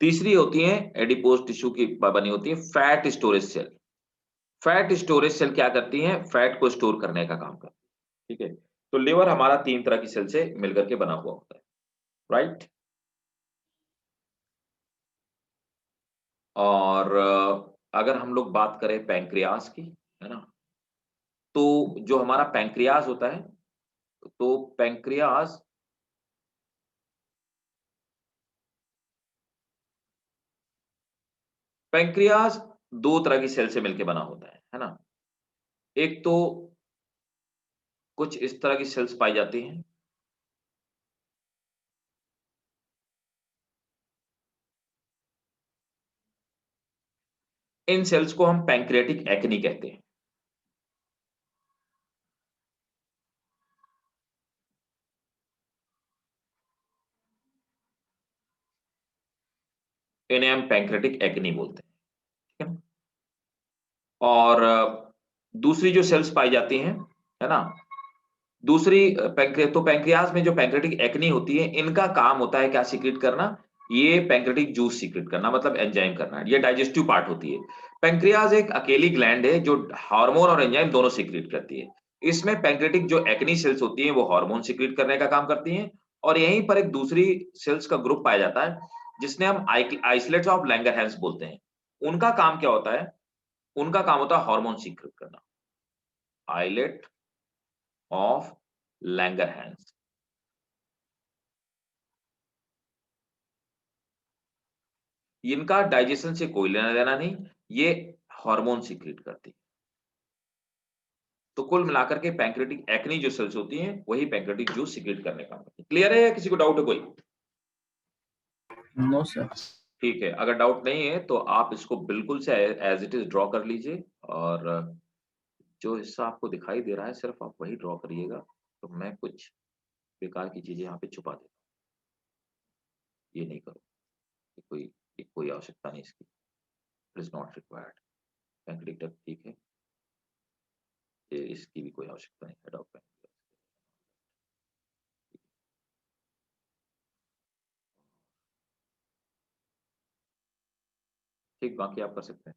तीसरी होती है एडिपोज टिश्यू की बनी होती है fat storage cell. Fat storage cell क्या करती हैं, फैट को स्टोर करने का काम करती है, ठीक है। तो लिवर हमारा तीन तरह की सेल से मिलकर के बना हुआ होता है, राइट। और अगर हम लोग बात करें पैंक्रियाज की, है ना, तो जो हमारा पैंक्रियाज होता है, तो पैंक्रियाज पैंक्रियाज दो तरह की सेल से मिलकर बना होता है ना। एक तो कुछ इस तरह की सेल्स पाई जाती हैं, इन सेल्स को हम पैंक्रियाटिक एक्नी कहते हैं। इन्हें हम पैंक्रियाटिक एक्नी बोलते हैं, ठीक है। और दूसरी जो सेल्स पाई जाती हैं, है ना, दूसरी तो पैंक्रियाज में जो पैंक्रियाटिक एक्नी होती है, इनका काम होता है क्या, सीक्रेट करना, ये पैंक्रियाटिक जूस सीक्रेट करना, मतलब एंजाइम करना, ये डाइजेस्टिव पार्ट होती है। पैंक्रियाज एक अकेली ग्लैंड है जो हार्मोन और एंजाइम दोनों सीक्रेट करती है। इसमें पैंक्रियाटिक जो एक्नी सेल्स होती हैं वो हार्मोन सीक्रेट करने का काम करती हैं, और यहीं पर एक दूसरी सेल्स का ग्रुप पाया जाता है जिसने हम आइसोलेट्स ऑफ लैंगरहैंस बोलते हैं। उनका काम क्या होता है, उनका काम होता है हार्मोन सीक्रेट करना, आइलेट ऑफ लैंगरहैंस। इनका डाइजेशन से कोई लेना देना नहीं, ये हार्मोन सीक्रेट करती है। तो कुल मिलाकर के पैंक्रियाटिक एक्नी जो सेल्स होती हैं वही पैंक्रियाटिक जूस सीक्रेट करने का काम करती है। क्लियर है या किसी को डाउट है कोई? No sir. ठीक है, अगर डाउट नहीं है तो आप इसको बिल्कुल से एज इट इज ड्रॉ कर लीजिए, और जो हिस्सा आपको दिखाई दे रहा है सिर्फ आप वही ड्रॉ करिएगा। तो मैं कुछ बेकार की चीजें यहाँ पे छुपा देता हूँ, ये नहीं करो, ये कोई आवश्यकता नहीं इसकी, it is not required. Pancreatic ठीक है, ये इसकी भी कोई आवश्यकता नहीं, हेड ऑफ पैंक्रियास। ठीक, बाकी आप कर सकते हैं।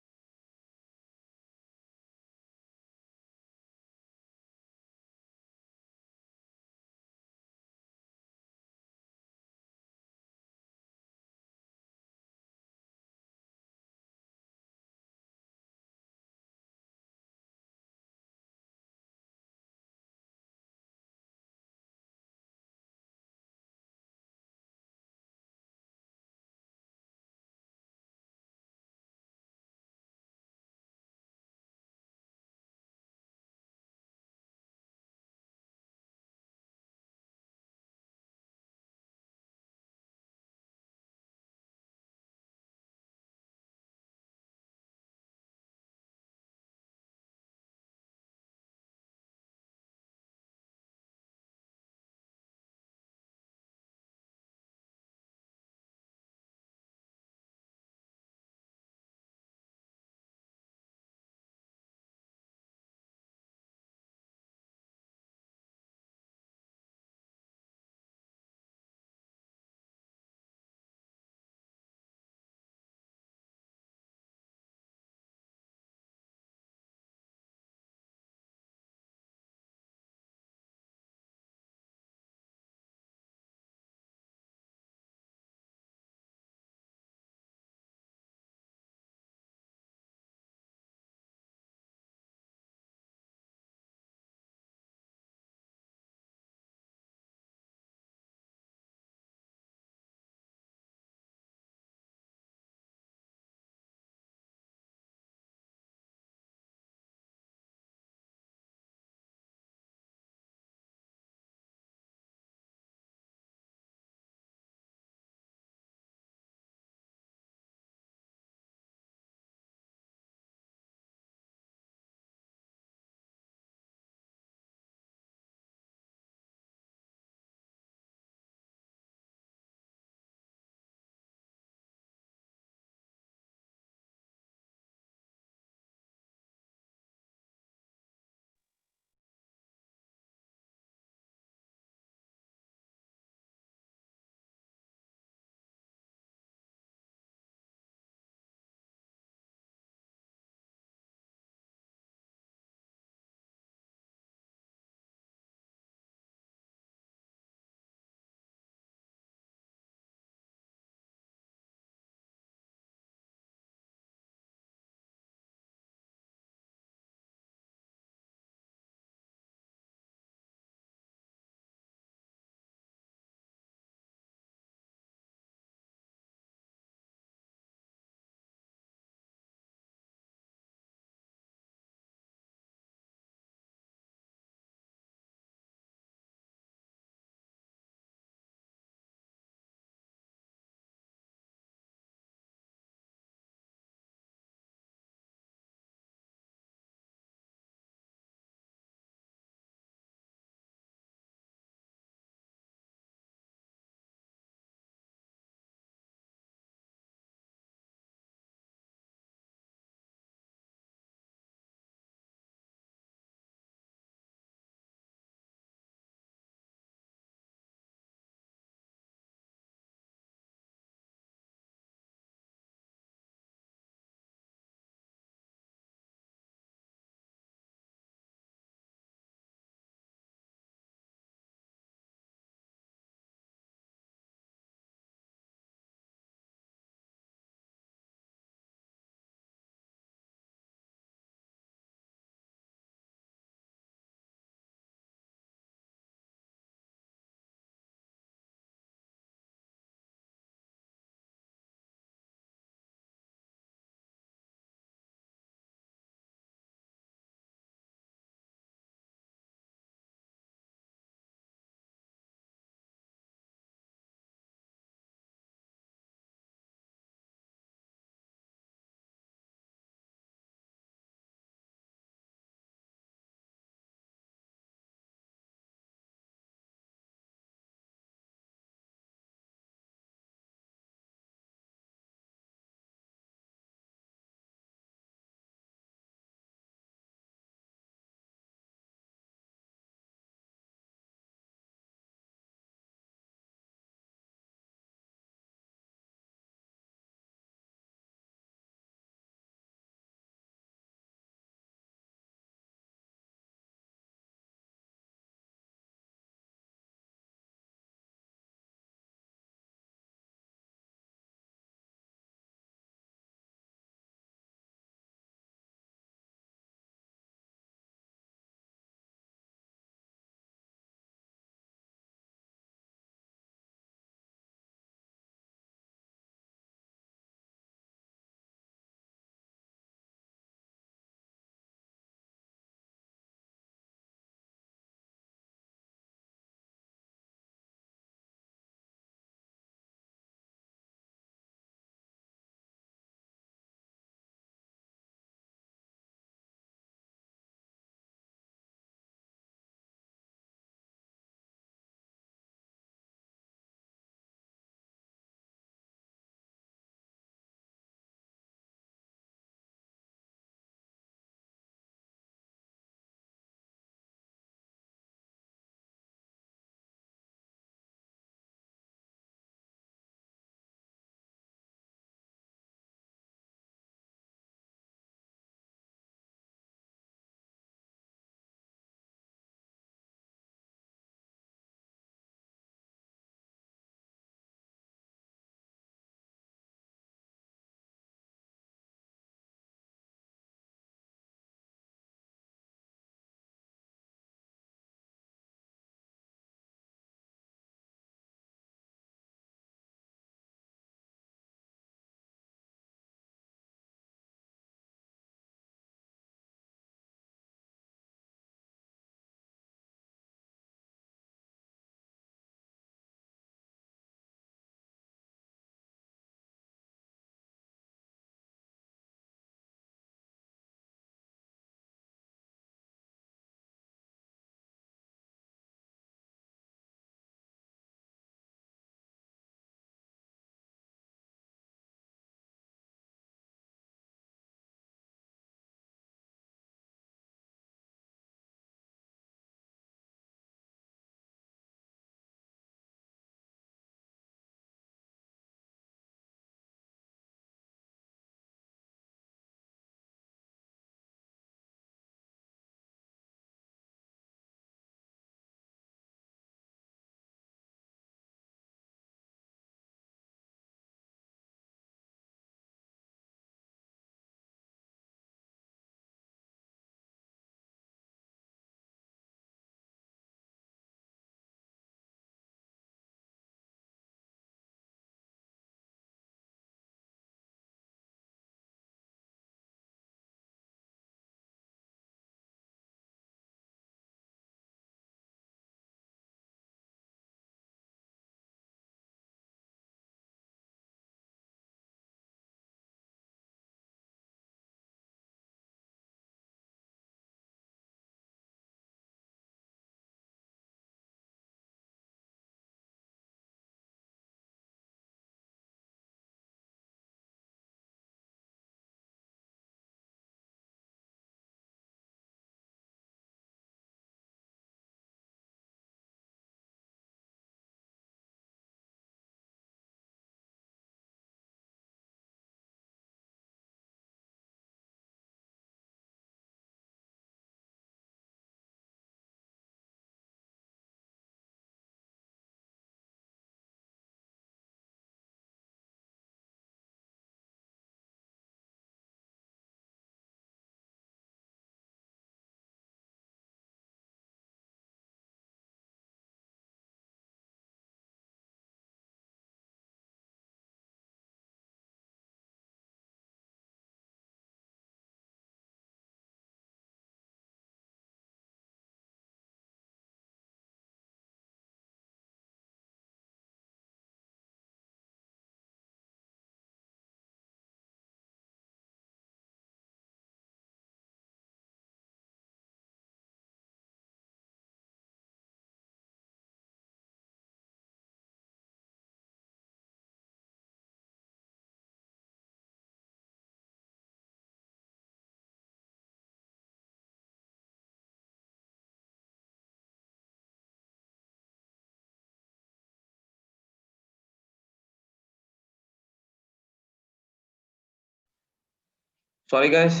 Sorry guys,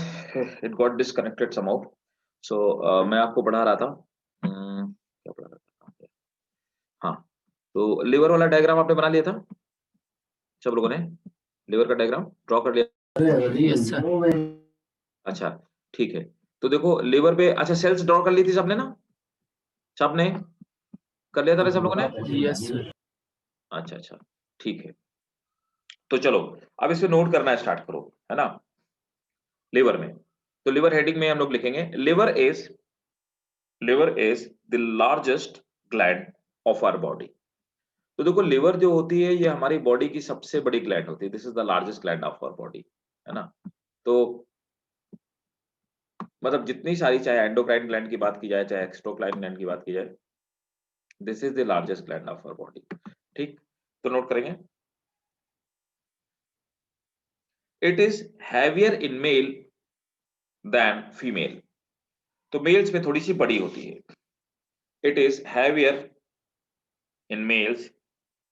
it got disconnected somehow. So मैं आपको पढ़ा रहा था, क्या पढ़ा रहा था? हाँ, तो लिवर वाला डायग्राम आपने बना लिया था सब लोगों ने? लिवर का डायग्राम ड्रॉ कर लिया? Yes sir. अच्छा, ठीक है। तो देखो लिवर पे, अच्छा सेल्स ड्रॉ कर ली थी सबने ना? सबने कर लिया था ना सब लोगों ने? Yes sir. अच्छा अच्छा, ठीक है। तो चलो अब इसे नोट करना स्टार्ट करो, है ना? लिवर में, तो लिवर हेडिंग में हम लोग लिखेंगे liver is the largest gland of our body. तो देखो लिवर जो होती है ये हमारी बॉडी की सबसे बड़ी ग्लैंड होती है। This is the largest gland of our body, है ना? तो मतलब जितनी सारी, चाहे एंडोक्राइन ग्लैंड की बात की जाए, चाहे एक्सोक्राइन ग्लैंड की बात की जाए, this is the largest gland of our body. ठीक, तो नोट करेंगे। It is heavier in male than female. तो मेल्स में थोड़ी सी बड़ी होती है। It is heavier in males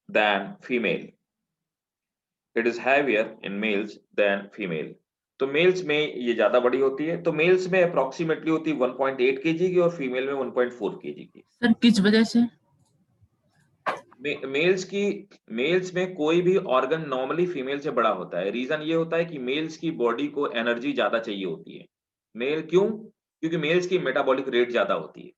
than female. It is heavier in males than female. तो मेल्स में ये ज्यादा बड़ी होती है। तो मेल्स में अप्रोक्सीमेटली होती है 1.8 केजी की, और फीमेल में 1.4 केजी की। सर किस वजह से? मेल्स में कोई भी ऑर्गन नॉर्मली फीमेल से बड़ा होता है। रीजन ये होता है कि मेल्स की बॉडी को एनर्जी ज्यादा चाहिए होती है। मेल क्यों? क्योंकि मेल्स की मेटाबॉलिक रेट ज्यादा होती है,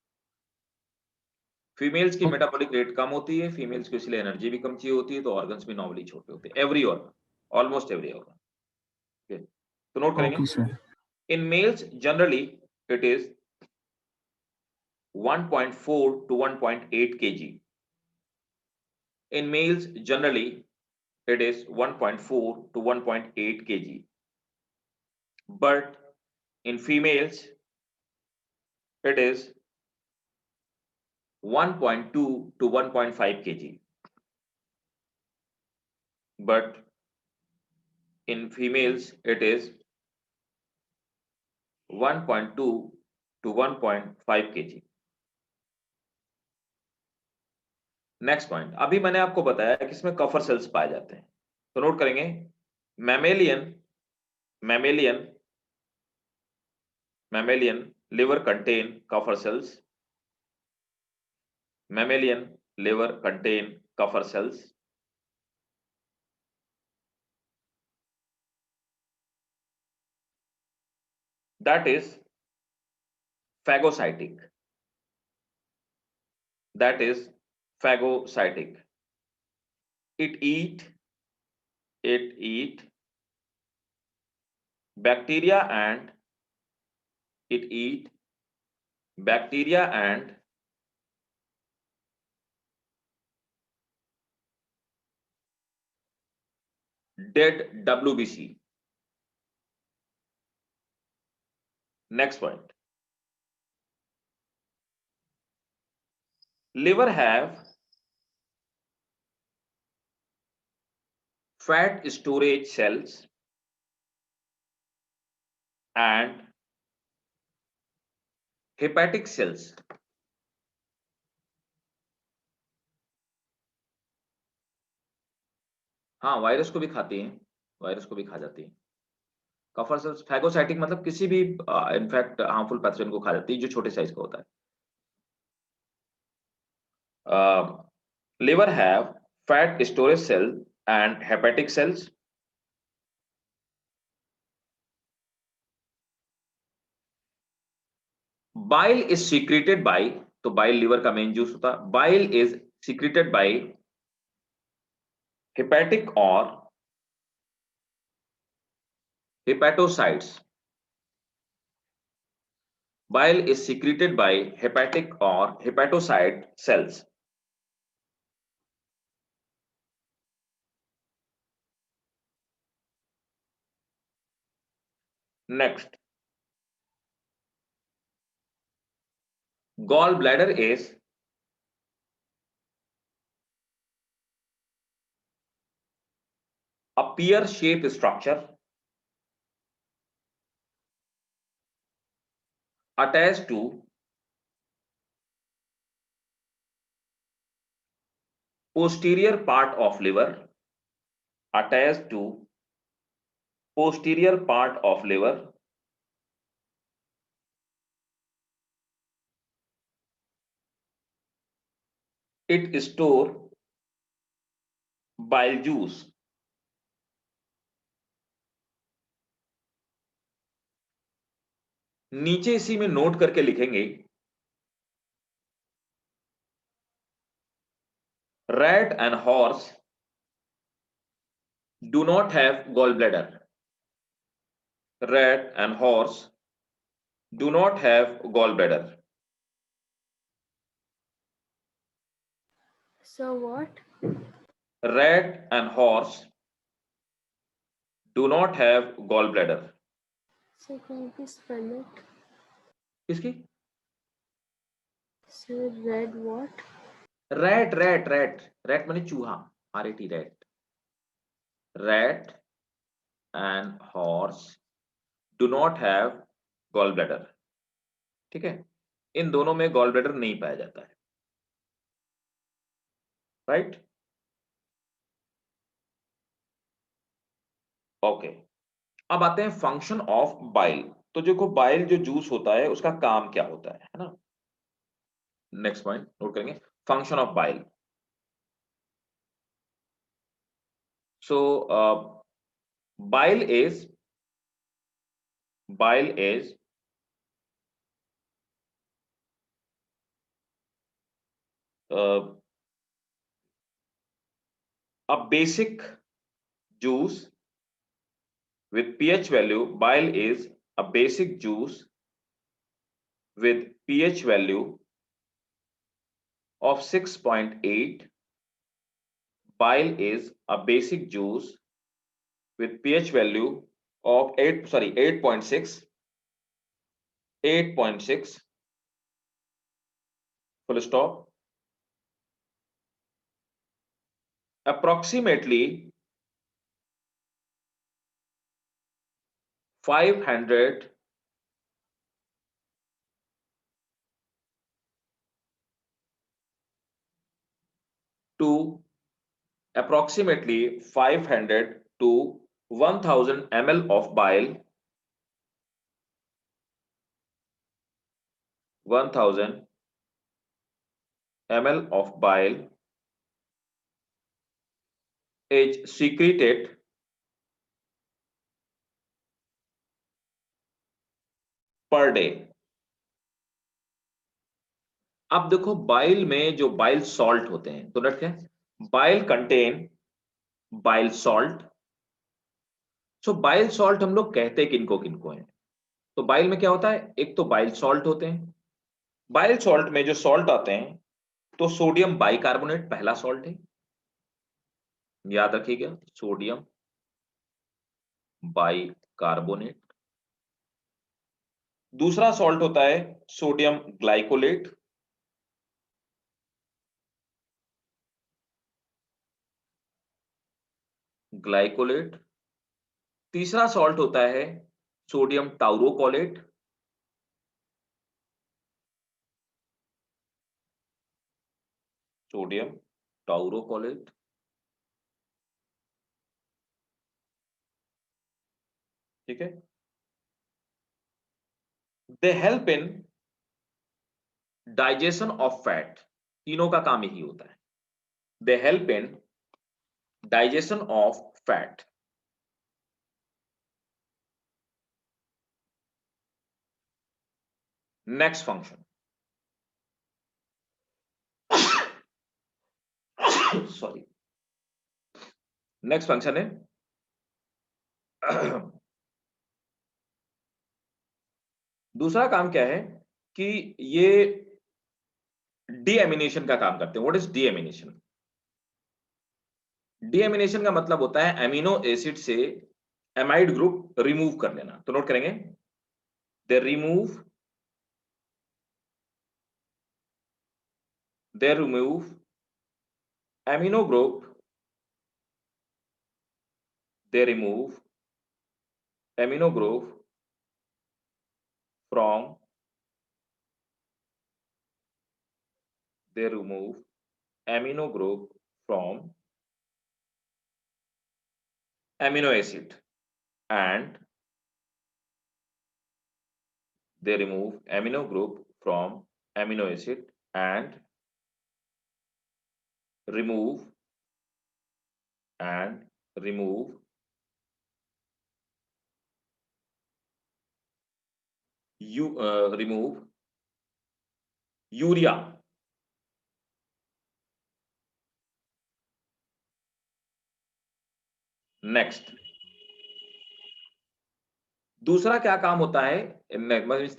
फीमेल्स की मेटाबॉलिक रेट कम होती है। फीमेल्स को इसलिए एनर्जी भी कम चाहिए होती है। तो ऑर्गन्स भी नॉर्मली छोटे होते हैं, every organ, almost every organ. तो नोट करेंगे। Okay sir. In males, generally, it is 1.4 to 1.8 kg. In males, generally, it is 1.4 to 1.8 kg. But in females, it is 1.2 to 1.5 kg. But in females, it is 1.2 to 1.5 kg. Next point, अभी मैंने आपको बताया कि इसमें Kupffer cells पाए जाते हैं। तो नोट करेंगे, mammalian liver contain coffer cells. Mammalian liver contain coffer cells. That is phagocytic. That is phagocytic. It eat bacteria and it eat bacteria and dead WBC. Next point, liver have fat storage cells and hepatic cells. हाँ, virus को भी खाती हैं, virus को भी खा जाती है। कफर सेल्स फैगोसाइटिक मतलब किसी भी इनफैक्ट हार्मफुल पैथोजन को खा जाती है जो छोटे साइज का होता है। Liver have fat storage cell and hepatic cells. Bile is secreted by, तो बाइल लिवर का मेन जूस होता है। Bile is secreted by hepatic और hepatocytes. Bile is secreted by hepatic or hepatocyte cells. Next, gallbladder is a pear-shaped structure attached to posterior part of liver, attached to posterior part of liver, it store bile juice. नीचे इसी में note करके लिखेंगे, rat and horse do not have gallbladder. Rat and horse do not have gallbladder. So what? Rat and horse do not have gallbladder. So can you please spell it? किसकी? So red what? Rat, rat, rat. Rat माने चूहा. RAT, rat. Rat and horse do not have gallbladder. ठीक है? इन दोनों में gallbladder नहीं पाया जाता है. Right? ओके. अब आते हैं फंक्शन ऑफ बाइल. तो देखो बाइल जो जूस होता है उसका काम क्या होता है ना? नेक्स्ट पॉइंट नोट करेंगे, function of bile. So bile is a basic juice with pH value. Bile is a basic juice with pH value of 6.8. Bile is a basic juice with pH value of 8.6. 8.6. Full stop. Approximately 500 to approximately 500 to 1000 ml of bile, 1000 ml of bile is secreted per day. अब देखो bile में जो bile salt होते हैं, तो note क्या है, bile contain bile salt. सो bile salt हम लोग कहते हैं किनको किनको हैं. तो बाइल में क्या होता है, एक तो बाइल सॉल्ट होते हैं. बाइल सॉल्ट में जो सॉल्ट आते हैं, तो सोडियम बाइकार्बोनेट पहला सॉल्ट है, याद रखिएगा, सोडियम बाइकार्बोनेट. दूसरा सॉल्ट होता है सोडियम ग्लाइकोलेट. ग्लाइकोलेट. तीसरा सॉल्ट होता है सोडियम टाउरोकोलेट. सोडियम टाउरोकोलेट. ठीक है. They help in digestion of fat. तीनों का काम यही होता है. They help in digestion of fat. Next function, sorry, next function है दूसरा काम क्या है कि ये डीएमिनेशन का काम करते हैं. What is deamination? डीएमिनेशन का मतलब होता है एमिनो एसिड से एमाइड ग्रुप रिमूव कर लेना. तो नोट करेंगे, they remove amino group, they remove amino group from, they remove amino group from amino acid. and they remove amino group from amino acid and remove remove remove urea. Next, दूसरा क्या काम होता है,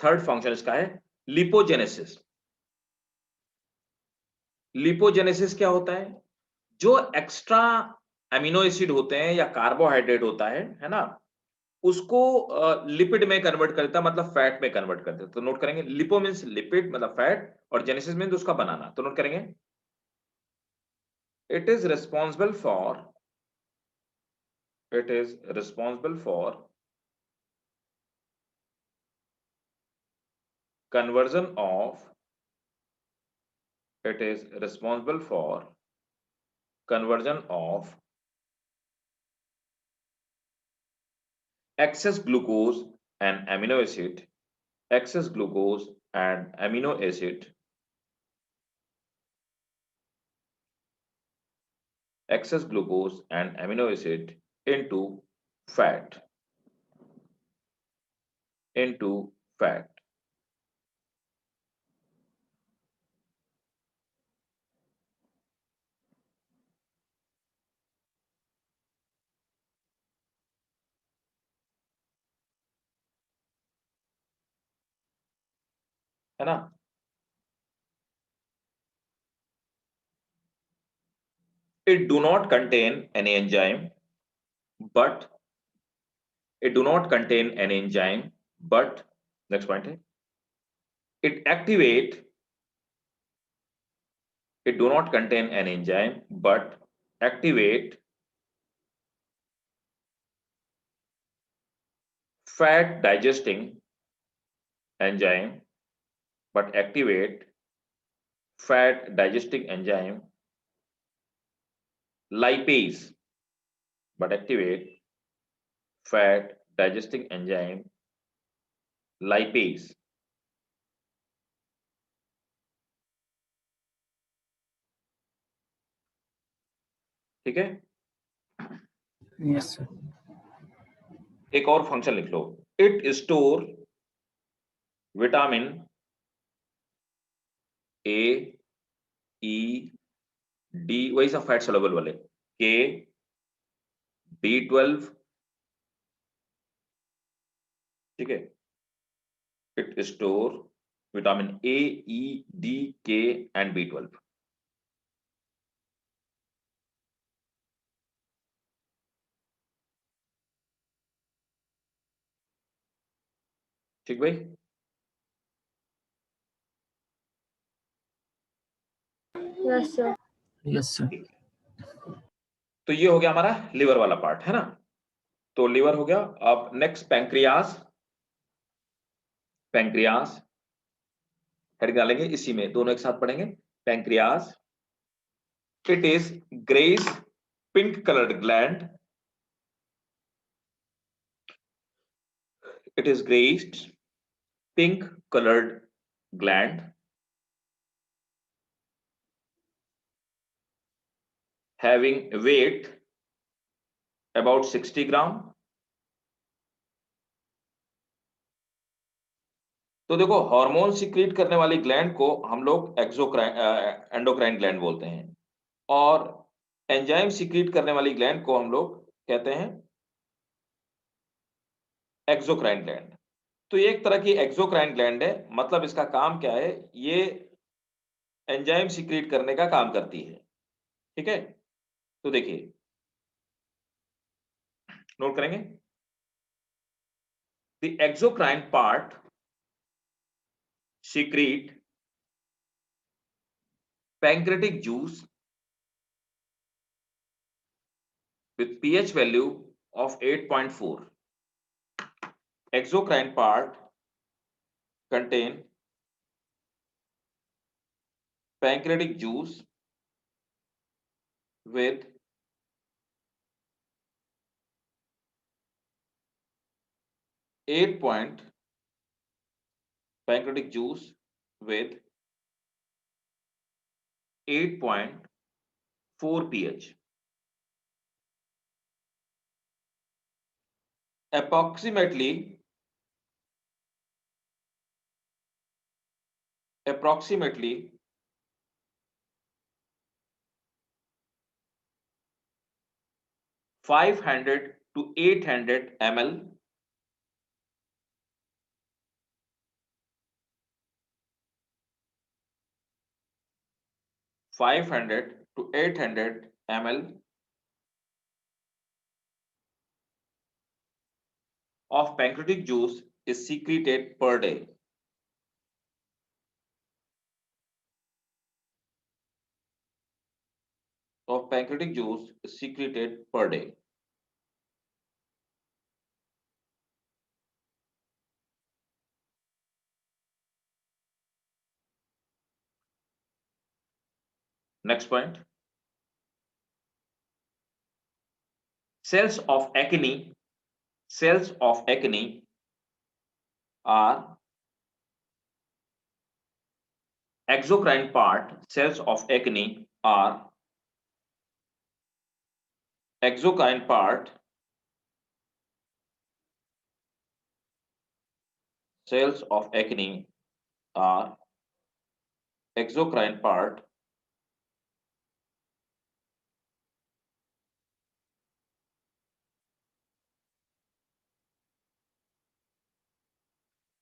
third function इसका है lipogenesis. Lipogenesis क्या होता है, जो एक्स्ट्रा एमिनो एसिड होते हैं या कार्बोहाइड्रेट होता है ना, उसको लिपिड में कन्वर्ट करता है, मतलब फैट में कन्वर्ट करता है। तो नोट करेंगे, लिपो मींस लिपिड मतलब फैट, और जेनेसिस मींस उसका बनाना। तो नोट करेंगे, it is responsible for conversion of it is responsible for conversion of excess glucose and amino acid, excess glucose and amino acid, excess glucose and amino acid into fat, into fat। है ना, it do not contain any enzyme, but it do not contain any enzyme, but next point है, it activate, it do not contain an enzyme but activate fat digesting enzyme, but activate fat digesting enzyme lipase, but activate fat digesting enzyme lipase। ठीक है, Yes, sir. एक और function लिख लो, it store vitamin A, E, D, वही सब fat soluble वाले, K, B12, ठीक है, it store vitamin A, E, D, K and B12। ठीक भाई, Yes, sir. Yes, sir. तो ये हो गया हमारा लिवर वाला पार्ट, है ना। तो लिवर हो गया। अब नेक्स्ट पैंक्रियास, पैंक्रियास हेड डालेंगे, इसी में दोनों एक साथ पढ़ेंगे। Pancreas, it is grace pink coloured gland, it is grayed pink colored gland having weight about 60 ग्राम। तो देखो, हार्मोन सीक्रेट करने वाली ग्लैंड को हम लोग एंडोक्राइन ग्लैंड बोलते हैं, और एंजाइम सीक्रेट करने वाली ग्लैंड को हम लोग कहते हैं एक्सोक्राइन ग्लैंड। तो ये एक तरह की एक्सोक्राइन ग्लैंड है, मतलब इसका काम क्या है, ये एंजाइम सीक्रेट करने का काम करती है। ठीक है, तो देखिए नोट करेंगे, the exocrine part secrete pancreatic juice with pH value of 8.4। exocrine part contain pancreatic juice with 8 point pancreatic juice with 8.4 pH. Approximately 500 to 800 ml 500 to 800 ml of pancreatic juice is secreted per day. Of pancreatic juice is secreted per day. Next point. Cells of acne are exocrine part. Cells of acne are exocrine part. Cells of acne are exocrine part.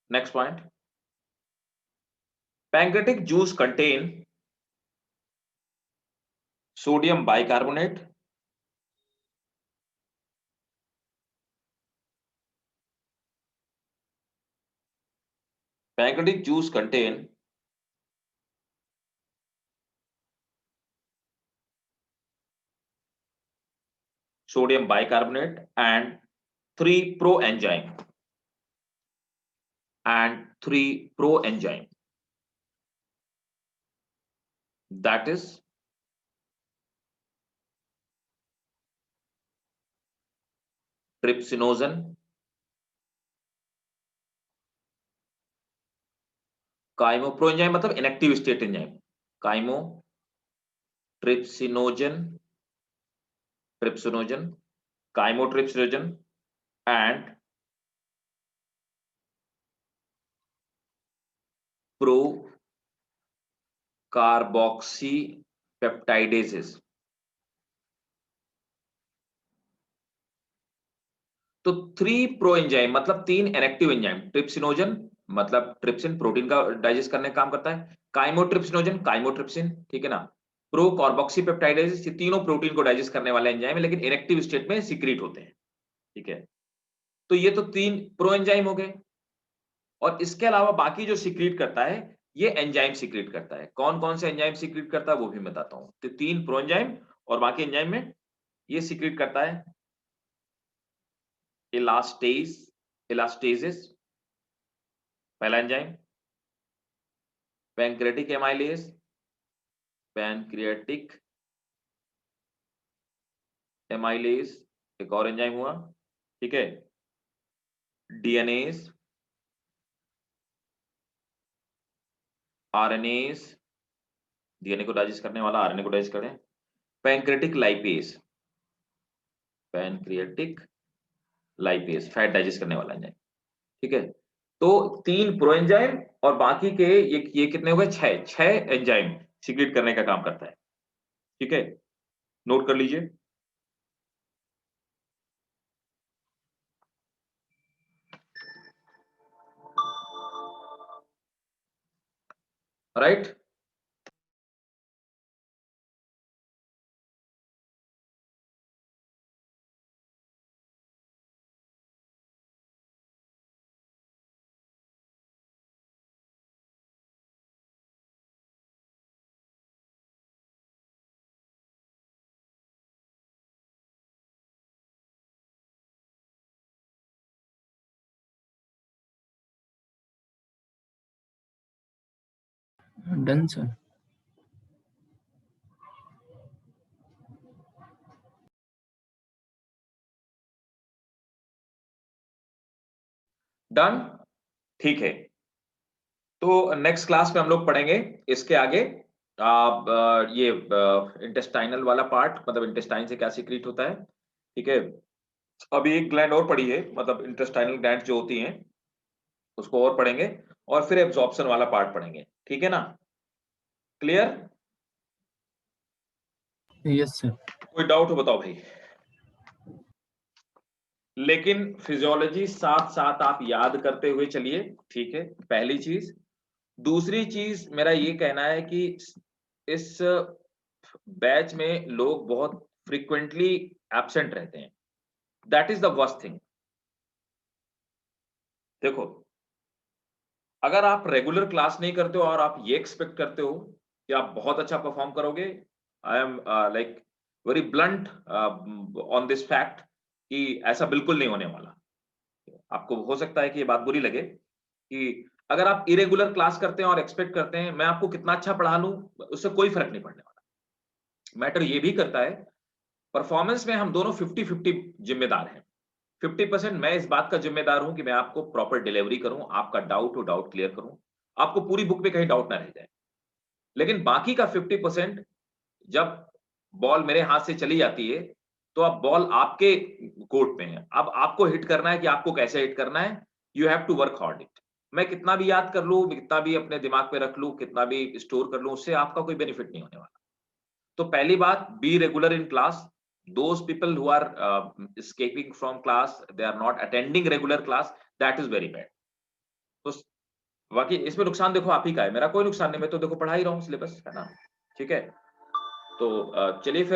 Next point. Pancreatic juice contain sodium bicarbonate, pancreatic juice contain sodium bicarbonate and 3 proenzyme that is trypsinogen, chymo proenzyme मतलब inactive state enzyme, chymotrypsinogen, chymotrypsinogen and procarboxypeptidases. तो 3 proenzyme मतलब 3 inactive enzyme, trypsinogen मतलब trypsin protein का digest करने का काम करता है, काइमोट्रिप्सिनोजन काइमोट्रिप्सिन, ठीक है ना, प्रो कार्बोक्सीपेप्टाइडेज, ये तीनों प्रोटीन को डाइजेस्ट करने वाले एंजाइम है लेकिन इनएक्टिव स्टेट में सीक्रेट होते हैं, ठीक है। तो ये तो 3 प्रो एंजाइम हो गए और इसके अलावा बाकी जो सीक्रेट करता है ये एंजाइम सीक्रेट करता है। कौन कौन से एंजाइम सीक्रेट करता है वो भी बताता हूं। तो 3 प्रो एंजाइम और बाकी एंजाइम में ये सीक्रेट करता है इलास्टेजेस पहला एंजाइम, पैंक्रियाटिक एमाइलेज एक और एंजाइम हुआ, ठीक है, डीएनएज, आरएनएज, डीएनए को डाइजेस्ट करने वाला आरएनए को डाइजेस्ट करें, पैंक्रियाटिक लाइपेज फैट डाइजेस्ट करने वाला एंजाइम, ठीक है। तो 3 प्रोएंजाइम और बाकी के ये कितने हो गए, 6 एंजाइम सीक्रेट करने का काम करता है, ठीक है, नोट कर लीजिए। Right, Done, sir. डन, ठीक है। तो नेक्स्ट क्लास में हम लोग पढ़ेंगे इसके आगे ये इंटेस्टाइनल वाला पार्ट, मतलब इंटेस्टाइन से क्या सीक्रेट होता है, ठीक है। अभी एक ग्लैंड और पढ़ी है, मतलब इंटेस्टाइनल ग्लैंड जो होती हैं उसको और पढ़ेंगे, और फिर एब्जॉर्प्शन वाला पार्ट पढ़ेंगे, ठीक है ना? क्लियर? Yes sir. कोई डाउट हो बताओ भाई। लेकिन फिजियोलॉजी साथ साथ आप याद करते हुए चलिए, ठीक है, पहली चीज। दूसरी चीज मेरा ये कहना है कि इस बैच में लोग बहुत फ्रीक्वेंटली एब्सेंट रहते हैं, that is the worst thing. देखो, अगर आप रेगुलर क्लास नहीं करते हो और आप ये एक्सपेक्ट करते हो कि आप बहुत अच्छा परफॉर्म करोगे, I am like very blunt on this fact कि ऐसा बिल्कुल नहीं होने वाला। आपको हो सकता है कि ये बात बुरी लगे कि अगर आप इरेगुलर क्लास करते हैं और एक्सपेक्ट करते हैं मैं आपको कितना अच्छा पढ़ा लूं, उससे कोई फर्क नहीं पड़ने वाला। मैटर ये भी करता है, परफॉर्मेंस में हम दोनों 50-50 जिम्मेदार हैं। 50% मैं इस बात का जिम्मेदार हूं कि मैं आपको प्रॉपर डिलीवरी करूं, आपका डाउट हो डाउट क्लियर करूं, आपको पूरी बुक में कहीं डाउट ना रह जाए। लेकिन बाकी का 50% जब बॉल मेरे हाथ से चली जाती है तो अब बॉल आपके कोर्ट में है, अब आपको हिट करना है कि आपको कैसे हिट करना है। You have to work hard it. मैं कितना भी याद कर लूं, कितना भी अपने दिमाग में रख लूं, कितना भी स्टोर कर लूं, उससे आपका कोई बेनिफिट नहीं होने वाला। तो पहली बात, be regular in class. Those people who are escaping from class, they are not attending regular class, that is very bad. तो बाकी इसमें नुकसान देखो आप ही का है, मेरा कोई नुकसान नहीं, मैं तो देखो पढ़ा ही रहा हूँ सिलेबस, है ना? ठीक है, तो चलिए फिर